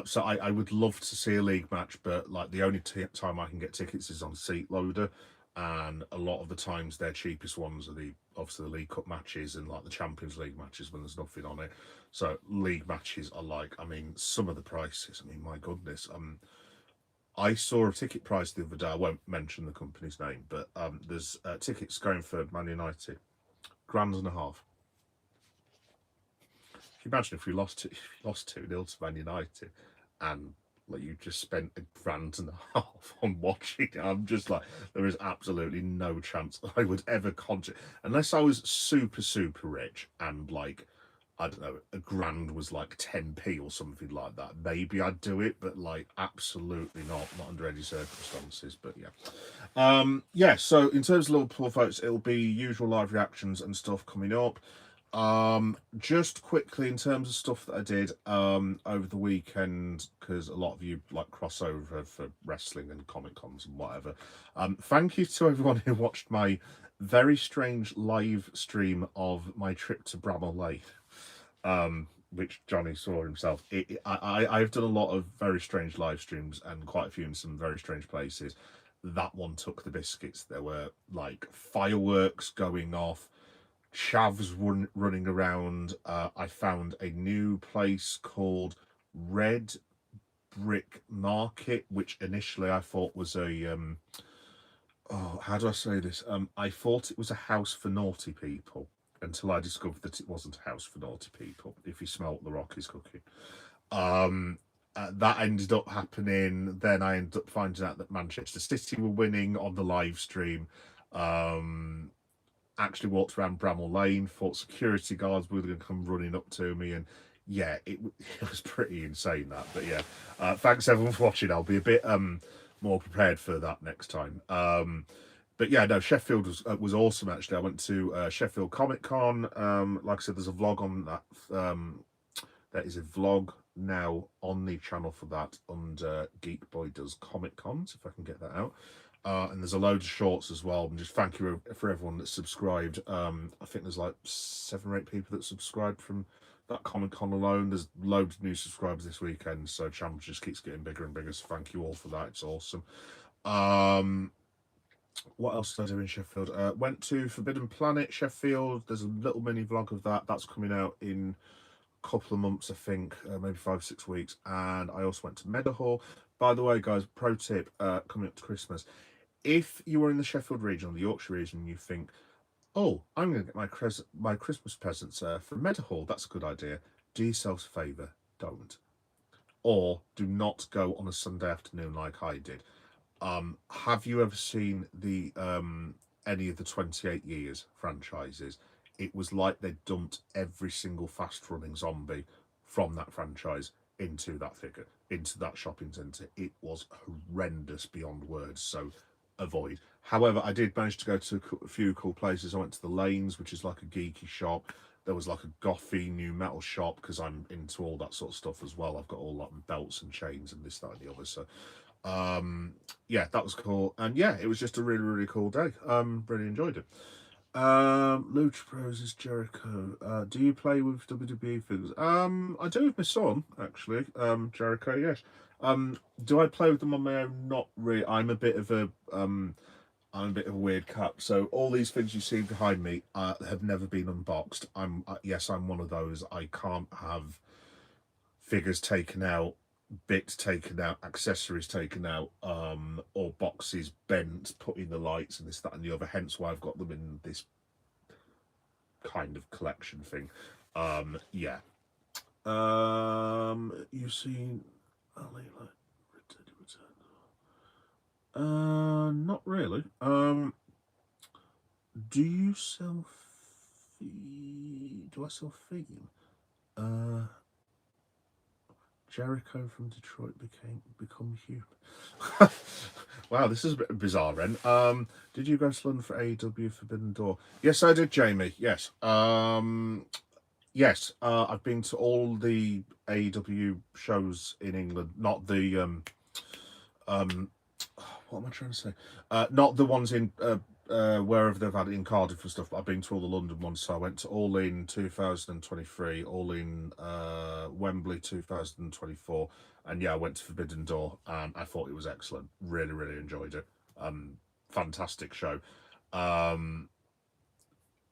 So I would love to see a league match, but like the only time I can get tickets is on Seat Loader, and a lot of the times their cheapest ones are obviously the League Cup matches and like the Champions League matches when there's nothing on it. So league matches are like, I mean, some of the prices. I mean, my goodness. I saw a ticket price the other day. I won't mention the company's name, but there's tickets going for Man United, £1.50. Can you imagine if we lost 2-0 to Man United, and like you just spent £1.50 on watching it? I'm just like, there is absolutely no chance I would ever unless I was super, super rich and like, I don't know, a grand was like 10p or something like that. Maybe I'd do it, but like absolutely not under any circumstances. But yeah. Yeah, so in terms of Liverpool votes, it'll be usual live reactions and stuff coming up. Just quickly in terms of stuff that I did over the weekend, because a lot of you like crossover for wrestling and comic cons and whatever. Thank you to everyone who watched my very strange live stream of my trip to Bramall Lane, which Johnny saw himself. I've done a lot of very strange live streams and quite a few in some very strange places. That one took the biscuits. There were like fireworks going off, chavs running around. I found a new place called Red Brick Market, which initially I thought was a oh, how do I say this? I thought it was a house for naughty people until I discovered that it wasn't a house for naughty people. If you smell what the Rock is cooking, um, that ended up happening. Then I ended up finding out that Manchester City were winning on the live stream. Um, actually walked around Bramall Lane, thought security guards were going to come running up to me, and yeah, it was pretty insane that. But yeah, thanks everyone for watching. I'll be a bit more prepared for that next time. But yeah, no, Sheffield was awesome actually. I went to Sheffield Comic Con. Like I said, there's a vlog on that. There is a vlog now on the channel for that under Geek Boy Does Comic Cons, if I can get that out. And there's a load of shorts as well. And just thank you for everyone that subscribed. I think there's like 7 or 8 people that subscribed from that Comic Con alone. There's loads of new subscribers this weekend, so channel just keeps getting bigger and bigger. So thank you all for that. It's awesome. What else did I do in Sheffield? Went to Forbidden Planet Sheffield. There's a little mini vlog of that. That's coming out in a couple of months, I think, maybe 5-6 weeks. And I also went to Meadowhall. By the way, guys, pro tip coming up to Christmas. If you are in the Sheffield region or the Yorkshire region and you think, oh, I'm going to get my Christmas presents from Meadowhall, that's a good idea, do yourselves a favour, don't. Or do not go on a Sunday afternoon like I did. Have you ever seen the any of the 28 Years franchises? It was like they'd dumped every single fast-running zombie from that franchise into that figure, into that shopping centre. It was horrendous beyond words, so avoid. However, I did manage to go to a few cool places. I went to the Lanes, which is like a geeky shop. There was like a gothy new metal shop because I'm into all that sort of stuff as well. I've got all like belts and chains and this, that, and the other. So yeah, that was cool. And yeah, it was just a really, really cool day. Really enjoyed it. Lucha Bros is Jericho. Do you play with WWE figures? I do with my son, actually. Jericho, yes. Do I play with them on my own? Not really. I'm a bit of a weird cat. So all these things you see behind me have never been unboxed. Yes, I'm one of those. I can't have figures taken out, bits taken out, accessories taken out, or boxes bent, put in the lights and this, that, and the other. Hence why I've got them in this kind of collection thing. Yeah. You've seen not really. Do you sell do I sell theme? Jericho from Detroit become human. Wow, this is a bit bizarre, Ren. Did you go to London for AEW Forbidden Door? Yes, I did, Jamie. Yes. Yes. I've been to all the AEW shows in England, not the what am I trying to say? Not the ones in wherever they've had it in Cardiff and stuff, but I've been to all the London ones. So I went to All In 2023, All In Wembley 2024, and yeah, I went to Forbidden Door, and I thought it was excellent. Really, really enjoyed it. Fantastic show.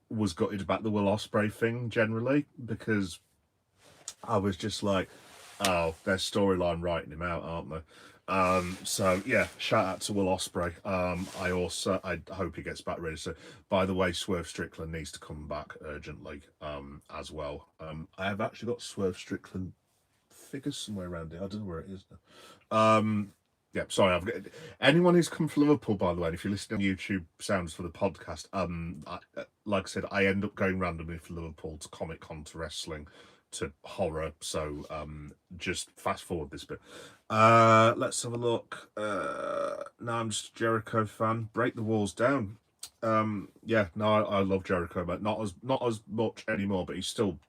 Was gutted about the Will Ospreay thing generally, because I was just like, oh, their storyline writing him out, aren't they? So yeah, shout out to Will Ospreay. I hope he gets back really soon. By the way, Swerve Strickland needs to come back urgently as well. I have actually got Swerve Strickland figures somewhere around here. I don't know where it is now. Yeah, sorry. Anyone who's come from Liverpool, by the way, and if you're listening on YouTube sounds for the podcast, like I said, I end up going randomly from Liverpool to Comic Con to wrestling to horror. So just fast forward this bit. Let's have a look. Now I'm just a Jericho fan. Break the Walls Down. Yeah, no, I love Jericho, but not as much anymore. But he's still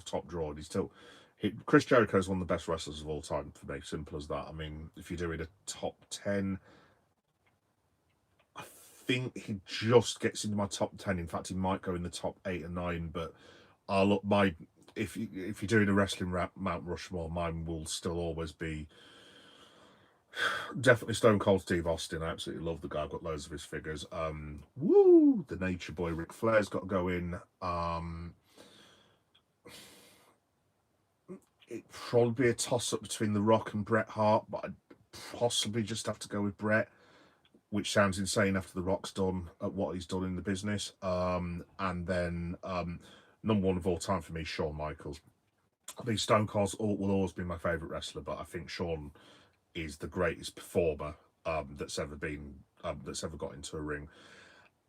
top draw. And Chris Jericho is one of the best wrestlers of all time for me. Simple as that. I mean, if you're doing a top 10, I think he just gets into my top 10. In fact, he might go in the top 8 or 9. But I'll look my if you're doing a wrestling Mount Rushmore, mine will still always be definitely Stone Cold Steve Austin. I absolutely love the guy. I've got loads of his figures. Woo! The Nature Boy Ric Flair's got to go in. It'd probably be a toss up between The Rock and Bret Hart, but I'd possibly just have to go with Bret, which sounds insane after The Rock's done at what he's done in the business. And then number one of all time for me, Shawn Michaels. I think Stone Cold will always be my favourite wrestler, but I think Shawn is the greatest performer that's ever got into a ring.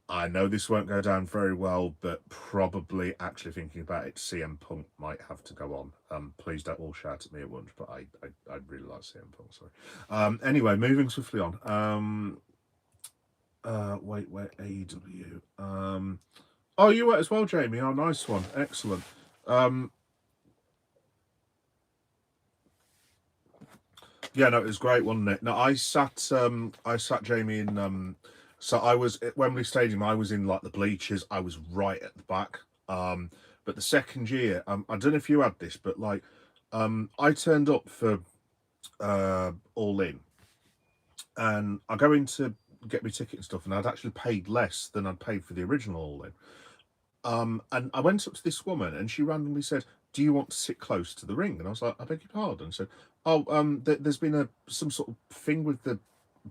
I know this won't go down very well, but probably actually thinking about it, CM Punk might have to go on. Please don't all shout at me at once, but I really like CM Punk. Sorry. Anyway, moving swiftly on. Wait, AEW. Oh, you were as well, Jamie. Oh, nice one, excellent. Yeah, no, it was great, wasn't it? No, I sat Jamie in. So I was at Wembley Stadium. I was in like the bleachers. I was right at the back. But the second year, I don't know if you had this, but like, I turned up for All In, and I go in to get my ticket and stuff, and I'd actually paid less than I'd paid for the original All In. And I went up to this woman, and she randomly said, "Do you want to sit close to the ring?" And I was like, "I beg your pardon." And she said, "Oh, there's been some sort of thing with the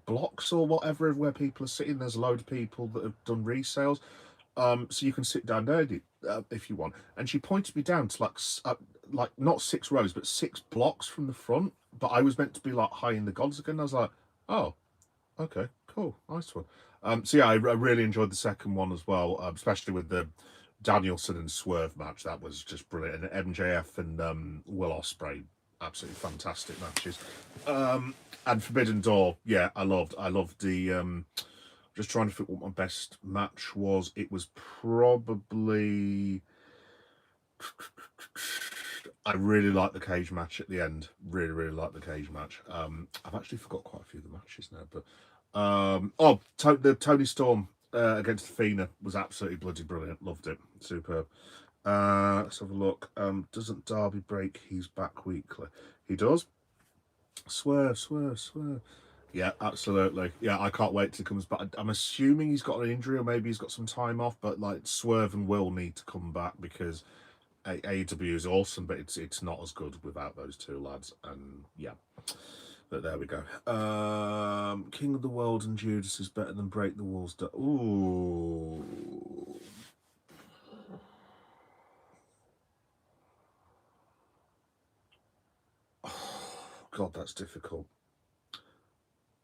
blocks or whatever where people are sitting. There's a load of people that have done resales, so you can sit down there if you want." And she pointed me down to like not 6 rows, but 6 blocks from the front. But I was meant to be like high in the gods again. I was like, "Oh, okay, cool, nice one." So yeah, I really enjoyed the second one as well, especially with the Danielson and Swerve match. That was just brilliant. And MJF and Will Ospreay, absolutely fantastic matches. And Forbidden Door, yeah, I loved the. Just trying to think what my best match was. It was probably. I really like the cage match at the end. Really, really like the cage match. I've actually forgot quite a few of the matches now, but the Tony Storm against Athena was absolutely bloody brilliant. Loved it. Superb. Let's have a look. Doesn't Darby break his back weekly? He does. Swerve, swerve, swerve. Yeah, absolutely. Yeah, I can't wait till he comes back. I'm assuming he's got an injury or maybe he's got some time off, but like Swerve and Will need to come back because AEW is awesome, but it's not as good without those two lads. And yeah, but there we go. King of the World and Judas is better than Break the Walls. Ooh. God, that's difficult.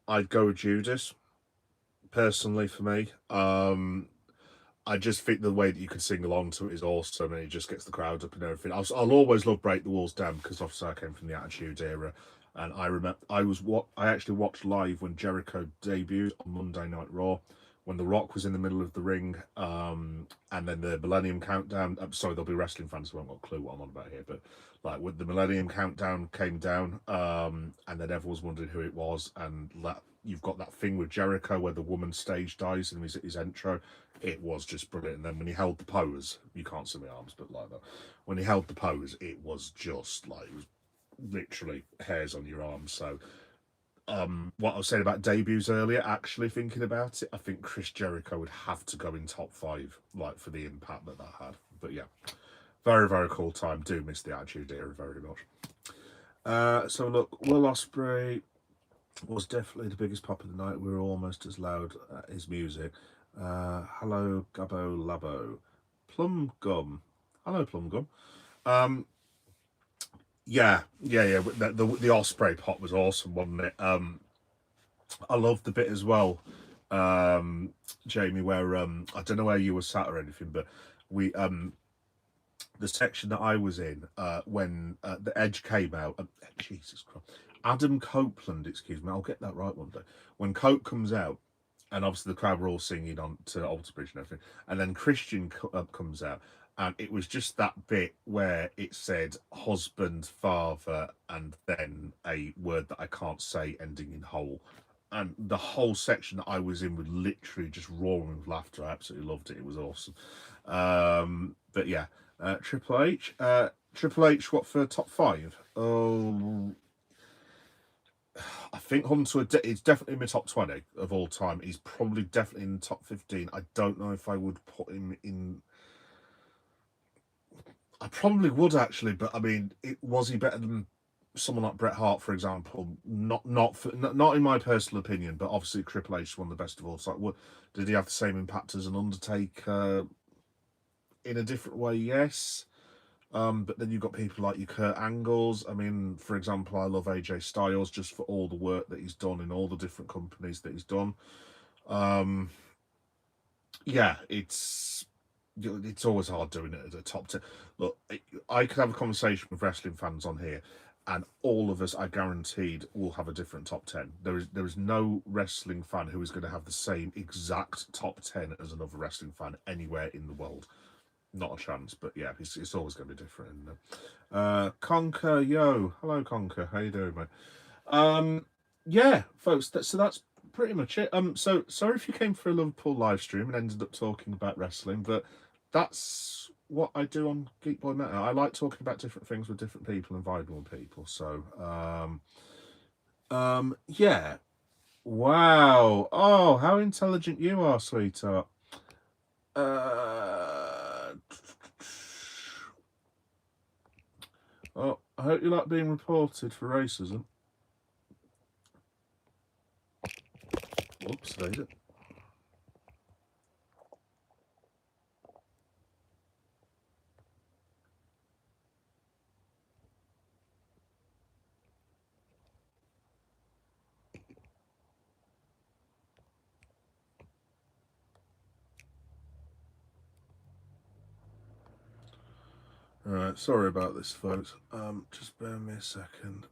I'd go with Judas, personally, for me. I just think the way that you can sing along to it is awesome, and it just gets the crowd up and everything. I'll always love Break the Walls Down because obviously I came from the Attitude Era, and I remember I actually watched live when Jericho debuted on Monday Night Raw, when The Rock was in the middle of the ring, and then the Millennium Countdown. I'm sorry, there'll be wrestling fans who haven't got a clue what I'm on about here, but like when the Millennium Countdown came down, and then everyone was wondering who it was, and you've got that thing with Jericho where the woman stage dies in his intro. It was just brilliant. And then when he held the pose, you can't see my arms, but like that, when he held the pose, it was just like it was literally hairs on your arms. So, what I was saying about debuts earlier, actually thinking about it, I think Chris Jericho would have to go in top 5, like for the impact that had. But yeah, very very cool time. Do miss the Attitude Era very much. So look, Will Ospreay was definitely the biggest pop of the night. We were almost as loud at his music. Hello, Gabbo Labo. Plum Gum. Hello, Plum Gum. Yeah. The Osprey pop was awesome, wasn't it? I loved the bit as well, Jamie, where I don't know where you were sat or anything, but we the section that I was in when the Edge came out. Jesus Christ, Adam Copeland. Excuse me, I'll get that right one day. When Cope comes out, and obviously the crowd were all singing on to Alter Bridge and everything. And then Christian comes out, and it was just that bit where it said husband, father, and then a word that I can't say ending in whole. And the whole section that I was in was literally just roaring with laughter. I absolutely loved it. It was awesome. But yeah, Triple H. Triple H, what for top 5? Oh, I think Hunter is definitely in my top 20 of all time. He's probably definitely in the top 15. I don't know if I would put him in. I probably would actually, but I mean, was he better than someone like Bret Hart, for example? Not in my personal opinion, but obviously Triple H is one of the best of all time. Did he have the same impact as an Undertaker? In a different way, yes. But then you've got people like your Kurt Angles. I mean, for example, I love AJ Styles just for all the work that he's done in all the different companies that he's done. Yeah, it's always hard doing it at the top 10. Look, I could have a conversation with wrestling fans on here, and all of us, I guaranteed, will have a different top 10. There is no wrestling fan who is going to have the same exact top 10 as another wrestling fan anywhere in the world. Not a chance, but yeah, it's always going to be different. Conker, yo, hello Conker, how you doing, mate? Yeah, folks, so that's pretty much it. So sorry if you came for a Liverpool live stream and ended up talking about wrestling, but that's what I do on Geek Boy Matter. I like talking about different things with different people and vibing with people. So, yeah. Wow. Oh, how intelligent you are, sweetheart. Oh, I hope you like being reported for racism. Oops, did it? Alright, sorry about this, folks. Just bear me a second.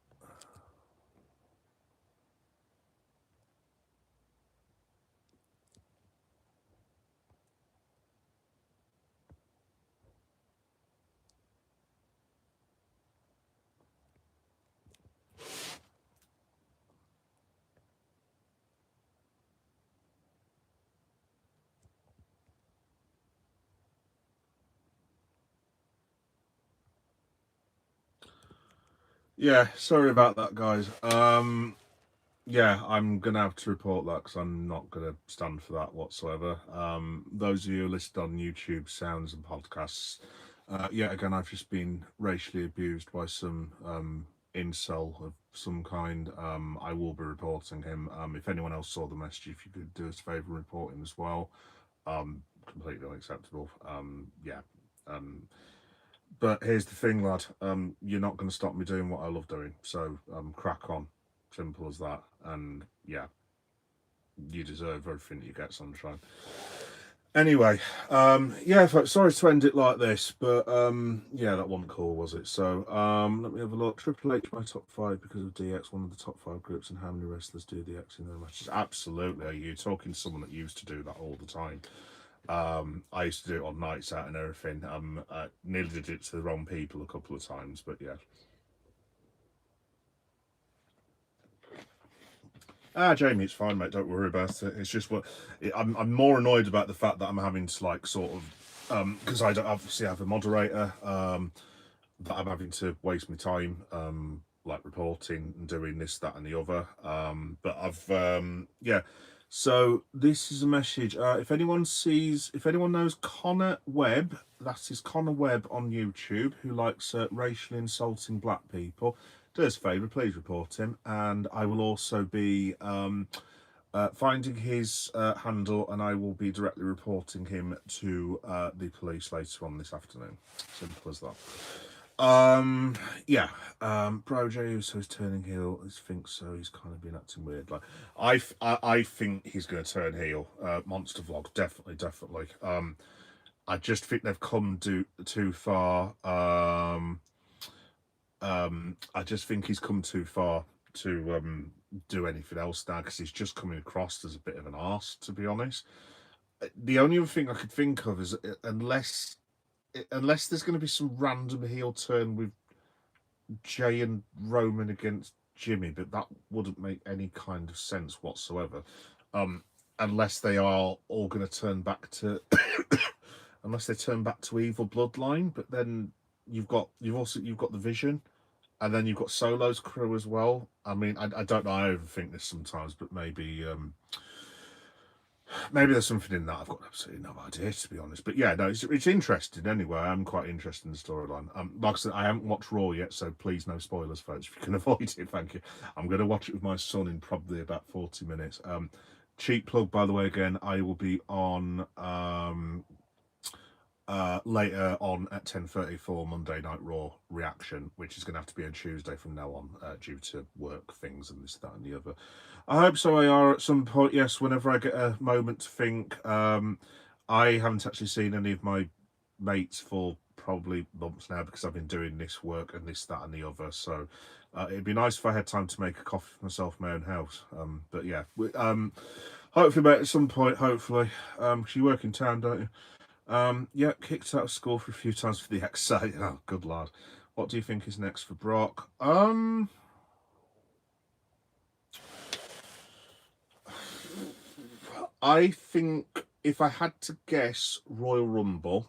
Yeah, sorry about that, guys. Yeah, I'm gonna have to report that because I'm not gonna stand for that whatsoever. Those of you who listed on YouTube, sounds and podcasts, yeah, again, I've just been racially abused by some incel of some kind. I will be reporting him. If anyone else saw the message, if you could do us a favour and report him as well. Completely unacceptable. Yeah. But here's the thing, lad. You're not going to stop me doing what I love doing. So crack on. Simple as that. And yeah, you deserve everything you get, sunshine. Anyway, yeah, sorry to end it like this, but yeah, that wasn't cool, was it? So let me have a look. Triple H, my top 5 because of DX, one of the top 5 groups, and how many wrestlers do DX in their matches? Absolutely. Are you talking to someone that used to do that all the time? I used to do it on nights out and everything. I nearly did it to the wrong people a couple of times, but yeah. Jamie, it's fine, mate. Don't worry about it. It's just I'm more annoyed about the fact that I'm having to like sort of because I don't obviously have a moderator that I'm having to waste my time like reporting and doing this, that, and the other. But yeah. So this is a message. If anyone knows Connor Webb, that is Connor Webb on YouTube, who likes racially insulting black people. Do us a favour, please report him, and I will also be finding his handle, and I will be directly reporting him to the police later on this afternoon. Simple as that. Yeah. Bro Jey Uso's turning heel. I think so. He's kind of been acting weird. Like, I think he's going to turn heel. Monster Vlog, definitely. I just think they've come too far. I just think he's come too far to do anything else now because he's just coming across as a bit of an arse, to be honest. The only other thing I could think of is unless there's going to be some random heel turn with Jay and Roman against Jimmy, but that wouldn't make any kind of sense whatsoever. Unless they are all going to turn back to, unless they turn back to Evil Bloodline. But then you've got the Vision, and then you've got Solo's crew as well. I mean, I don't know. I overthink this sometimes, but maybe there's something in that. I've got absolutely no idea, to be honest. But yeah, no, it's interesting anyway. I'm quite interested in the storyline. Like I said, I haven't watched Raw yet, so please no spoilers, folks. If you can avoid it, thank you. I'm going to watch it with my son in probably about 40 minutes. Cheap plug, by the way, again, I will be on later on at 10:30 for Monday Night Raw reaction, which is going to have to be on Tuesday from now on due to work things and this, that, and the other. I hope so, AR, at some point. Yes, whenever I get a moment to think. I haven't actually seen any of my mates for probably months now because I've been doing this work and this, that, and the other. So it'd be nice if I had time to make a coffee for myself in my own house. But yeah, hopefully, mate, at some point, hopefully. Because you work in town, don't you? Yeah, kicked out of school for a few times for the XA. Oh, good lad. What do you think is next for Brock? I think if I had to guess, Royal Rumble.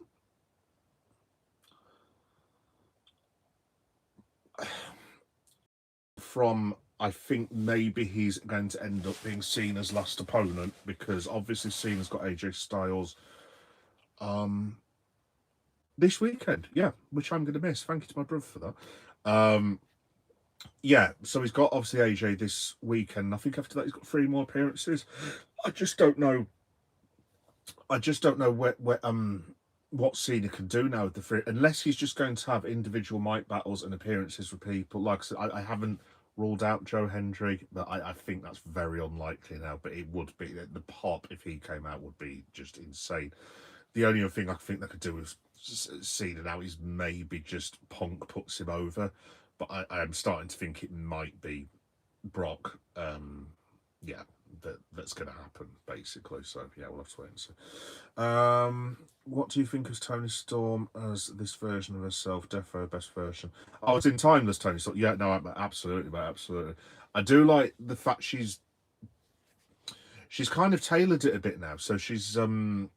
I think maybe he's going to end up being Cena's last opponent because obviously Cena's got AJ Styles this weekend, yeah, which I'm going to miss. Thank you to my brother for that. Yeah, so he's got obviously AJ this weekend. I think after that he's got 3 more appearances. I just don't know what Cena can do now with the 3, unless he's just going to have individual mic battles and appearances with people. Like I said, I haven't ruled out Joe Hendry, but I think that's very unlikely now. But it would be the pop if he came out would be just insane. The only other thing I think they could do with Cena now is maybe just Punk puts him over, but I am starting to think it might be Brock. Yeah, that's going to happen basically. So yeah, we'll have to wait and see. What do you think of Toni Storm as this version of herself? Defo best version. Oh, it's in Timeless Toni Storm. Yeah, no, absolutely, mate, absolutely. I do like the fact she's kind of tailored it a bit now. So she's what am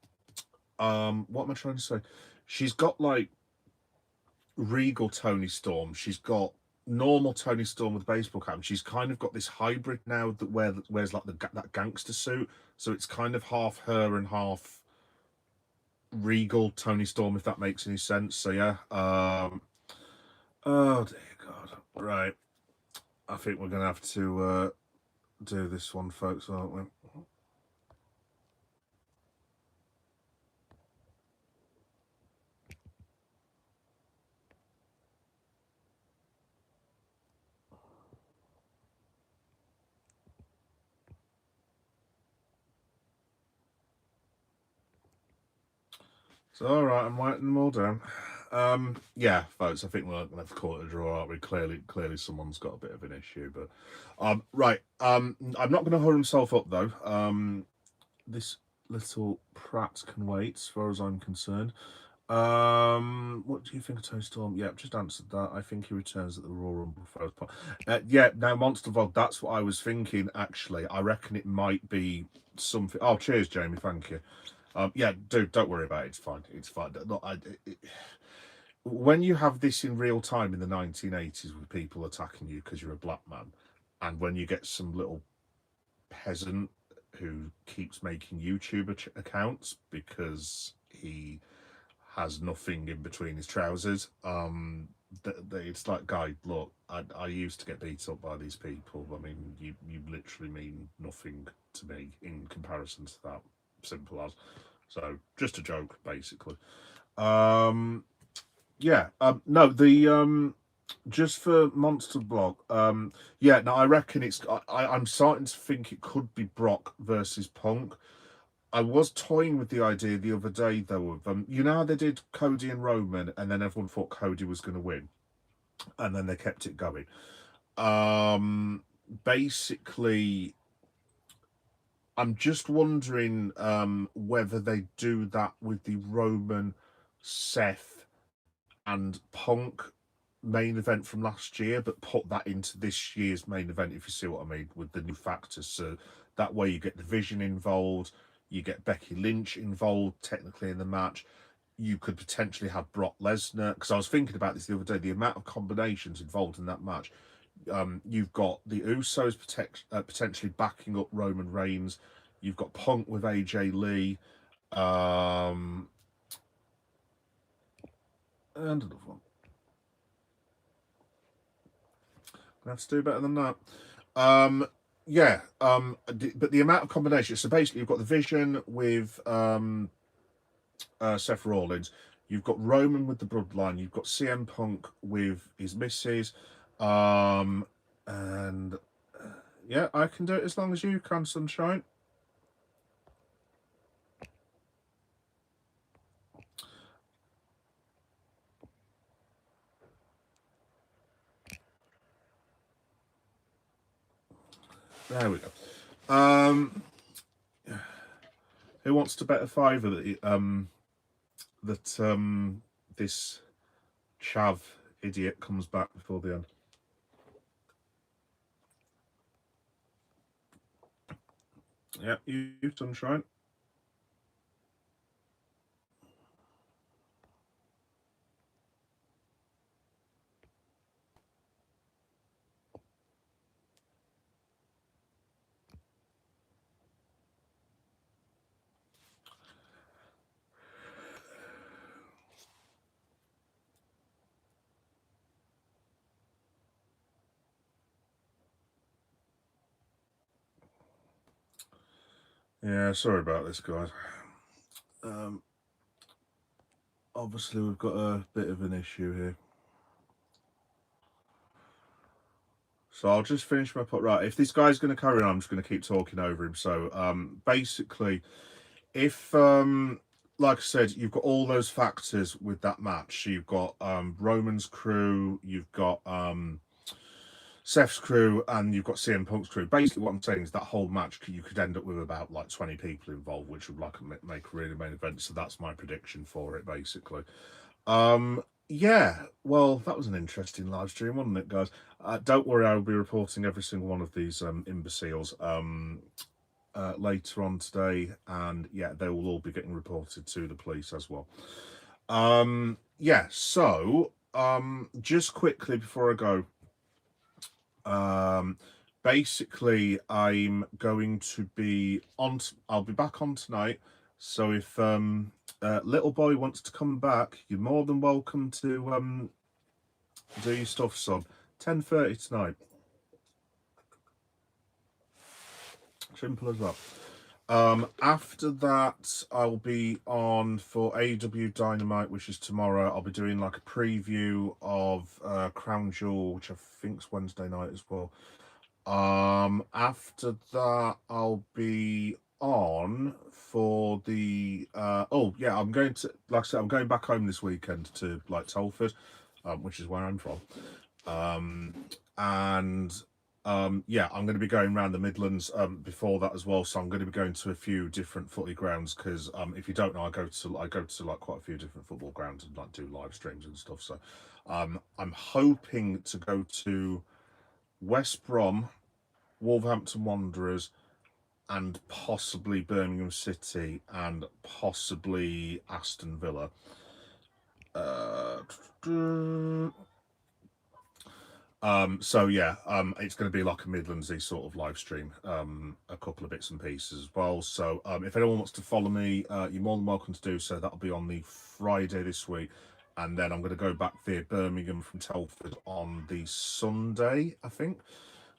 I trying to say? She's got like regal Toni Storm. She's got normal Toni Storm with a baseball cap. She's kind of got this hybrid now that wears like that gangster suit. So it's kind of half her and half regal Toni Storm, if that makes any sense. So yeah. Oh dear God. Right. I think we're gonna have to do this one, folks, aren't we? So all right, I'm writing them all down. Yeah, folks, I think we're gonna have to call it a draw, aren't we? Clearly, someone's got a bit of an issue, but right. I'm not going to hurry himself up though. This little prat can wait, as far as I'm concerned. What do you think of Toni Storm? Yeah, I've just answered that. I think he returns at the Royal Rumble first part. Yeah, now Monster Vlog, that's what I was thinking, actually. I reckon it might be something. Oh, cheers, Jamie, thank you. Yeah, dude, don't worry about it. It's fine. It's fine. Look, when you have this in real time in the 1980s with people attacking you because you're a black man, and when you get some little peasant who keeps making YouTube accounts because he has nothing in between his trousers, it's like, guy, look, I used to get beat up by these people. I mean, you literally mean nothing to me in comparison to that. Simple as. So just a joke, basically. Yeah. No, the just for Monster Blog. Yeah. No, I reckon it's. I'm starting to think it could be Brock versus Punk. I was toying with the idea the other day, though, of you know how they did Cody and Roman, and then everyone thought Cody was going to win, and then they kept it going. basically, I'm just wondering whether they do that with the Roman, Seth, and Punk main event from last year, but put that into this year's main event, if you see what I mean, with the new factors. So that way you get the Vision involved, you get Becky Lynch involved technically in the match. You could potentially have Brock Lesnar, because I was thinking about this the other day, the amount of combinations involved in that match. You've got the Usos potentially backing up Roman Reigns. You've got Punk with AJ Lee. And another one. I have to do better than that. Yeah, but the amount of combinations. So basically, you've got the Vision with Seth Rollins. You've got Roman with the Bloodline. You've got CM Punk with his missus. And yeah, I can do it as long as you can, Sunshine. There we go. Who wants to bet a fiver that this chav idiot comes back before the end? Yeah, you Sunshine. Yeah, sorry about this, guys. Obviously, we've got a bit of an issue here. So I'll just finish my pot. Right, if this guy's going to carry on, I'm just going to keep talking over him. So basically, if like I said, you've got all those factors with that match. So you've got Roman's crew, you've got Seth's crew, and you've got CM Punk's crew. Basically, what I'm saying is that whole match you could end up with about like 20 people involved, which would like make a really main event. So that's my prediction for it, basically. Yeah, well, that was an interesting live stream, wasn't it, guys? Don't worry, I'll be reporting every single one of these imbeciles later on today, and yeah, they will all be getting reported to the police as well. Yeah, so just quickly before I go, basically, I'm going to be on. I'll be back on tonight. So if little boy wants to come back, you're more than welcome to do your stuff, son. 10:30 tonight. Simple as that. After that, I'll be on for AW Dynamite, which is tomorrow. I'll be doing like a preview of Crown Jewel, which I think's Wednesday night as well. After that, I'll be on for the oh yeah, I'm going to, like I said, I'm going back home this weekend to like Telford, which is where I'm from. And yeah, I'm going to be going around the Midlands before that as well. So I'm going to be going to a few different footy grounds because if you don't know, I go to like quite a few different football grounds and like do live streams and stuff. So I'm hoping to go to West Brom, Wolverhampton Wanderers, and possibly Birmingham City, and possibly Aston Villa. So yeah, it's going to be like a Midlandsy sort of live stream, a couple of bits and pieces as well. So if anyone wants to follow me, you're more than welcome to do so. That'll be on the Friday this week, and then I'm going to go back via Birmingham from Telford on the Sunday, I think.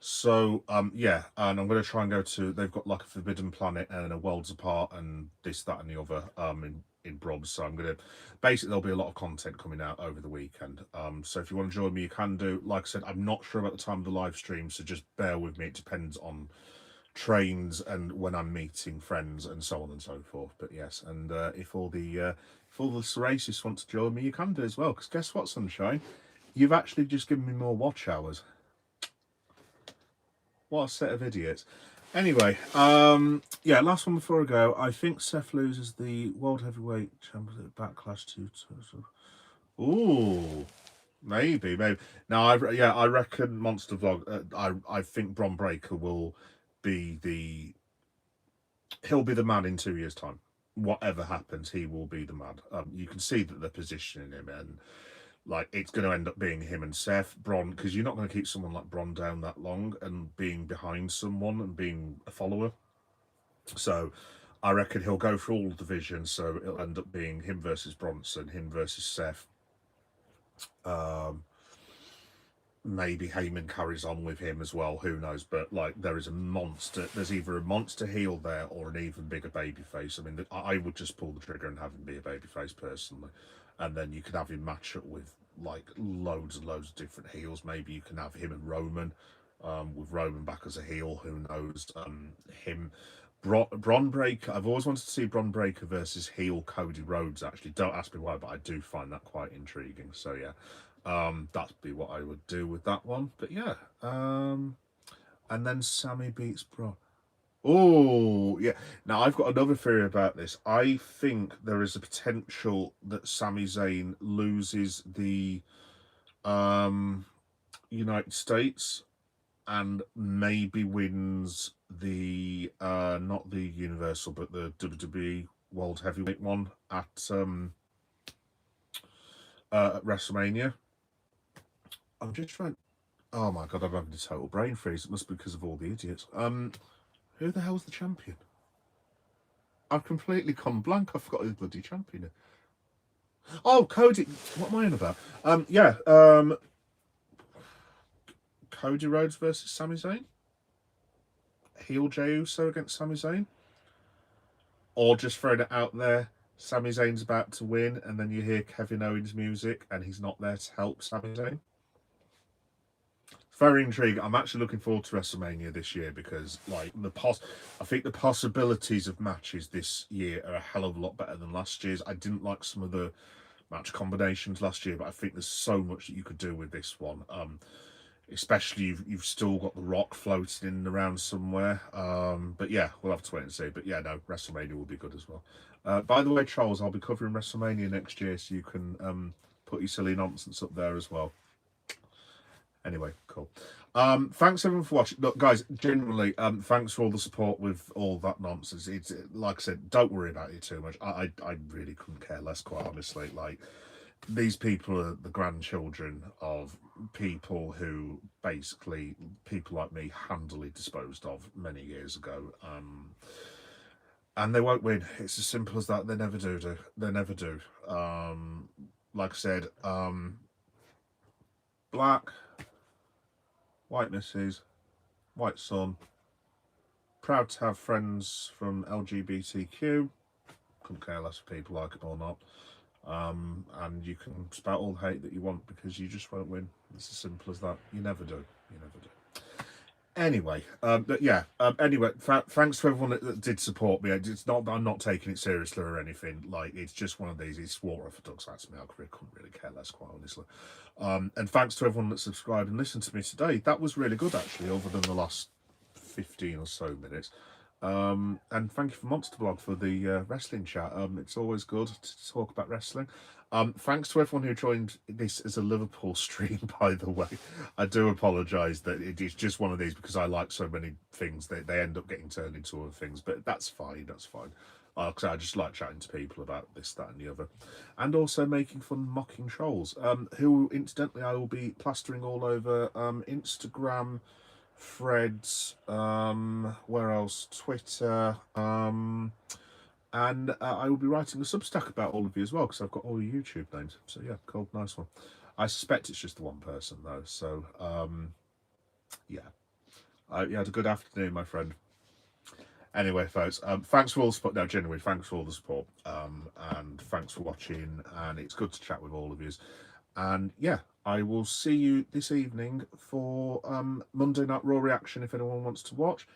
So yeah, and I'm going to try and go to. They've got like a Forbidden Planet and a Worlds Apart and this, that, and the other in Brobs. So I'm going to basically, there'll be a lot of content coming out over the weekend. So if you want to join me, you can do. Like I said, I'm not sure about the time of the live stream, so just bear with me. It depends on trains and when I'm meeting friends and so on and so forth. But yes, and if all the racists want to join me, you can do as well. Because guess what, Sunshine, you've actually just given me more watch hours. What a set of idiots. Anyway, yeah, last one before I go. I think Seth loses the World Heavyweight Championship Backlash to. Ooh, maybe. Now, I reckon Monster Vlog. I think Bron Breakker will be the. He'll be the man in 2 years' time. Whatever happens, he will be the man. You can see that they're positioning him, and like it's going to end up being him and Seth Bron, because you're not going to keep someone like Bron down that long and being behind someone and being a follower. So I reckon he'll go through all the divisions, so it'll end up being him versus Bronson, him versus Seth. Maybe Heyman carries on with him as well, who knows, but like there is a monster, there's either a monster heel there or an even bigger baby face. I mean, I would just pull the trigger and have him be a baby face personally, and then you could have him match up with like loads and loads of different heels. Maybe you can have him and Roman, with Roman back as a heel, who knows. Him Bron Breakker, I've always wanted to see Bron Breakker versus heel Cody Rhodes, actually. Don't ask me why, but I do find that quite intriguing. So yeah, that'd be what I would do with that one. But yeah, and then Sammy beats Bron. Oh yeah. Now I've got another theory about this. I think there is a potential that Sami Zayn loses the United States and maybe wins the not the Universal but the WWE World Heavyweight one at WrestleMania. I'm just trying. Oh my god, I'm having a total brain freeze. It must be because of all the idiots. Who the hell's the champion? I've completely gone blank. I forgot who the bloody champion is. Oh, Cody. What am I on about? Yeah. Cody Rhodes versus Sami Zayn. Heel Jey Uso against Sami Zayn. Or just throwing it out there, Sami Zayn's about to win, and then you hear Kevin Owens' music, and he's not there to help Sami Zayn. Very intriguing. I'm actually looking forward to WrestleMania this year because, like, I think the possibilities of matches this year are a hell of a lot better than last year's. I didn't like some of the match combinations last year, but I think there's so much that you could do with this one. Especially you've still got The Rock floating in and around somewhere. But yeah, we'll have to wait and see. But yeah, no, WrestleMania will be good as well. By the way, Charles, I'll be covering WrestleMania next year, so you can put your silly nonsense up there as well. Anyway, cool. Thanks everyone for watching. Look, guys, genuinely, thanks for all the support with all that nonsense. It's like I said, don't worry about it too much. I really couldn't care less, quite honestly. Like, these people are the grandchildren of people who basically people like me handily disposed of many years ago. And they won't win. It's as simple as that. They never do. They never do. Like I said, black, white missus, white son, proud to have friends from LGBTQ. Couldn't care less if people like it or not. And you can spout all the hate that you want because you just won't win. It's as simple as that. You never do. You never do. Anyway, but yeah. Anyway, thanks to everyone that did support me. It's not that I'm not taking it seriously or anything. Like, it's just one of these. It's water for ducks. That's me. I couldn't really care less, quite honestly. And thanks to everyone that subscribed and listened to me today. That was really good, actually, other than the last 15 or so minutes. And thank you for Monster Blog for the wrestling chat. It's always good to talk about wrestling. Thanks to everyone who joined this as a Liverpool stream, by the way. I do apologise that it is just one of these because I like so many things that they end up getting turned into other things, but that's fine, that's fine. I just like chatting to people about this, that and the other. And also making fun, mocking trolls, who incidentally I will be plastering all over Instagram, Threads, where else? Twitter, and I will be writing a Substack about all of you as well, because I've got all your YouTube names. So yeah, cool, nice one. I suspect it's just the one person though, so yeah. You had a good afternoon, my friend. Anyway, folks, thanks for all the support. No, genuinely, thanks for all the support, and thanks for watching, and it's good to chat with all of you. And yeah, I will see you this evening for Monday Night Raw reaction if anyone wants to watch.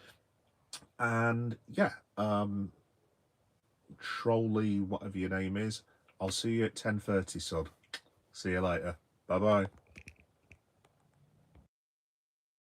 And yeah, Trolley, whatever your name is, I'll see you at 10:30, son. See you later. Bye bye.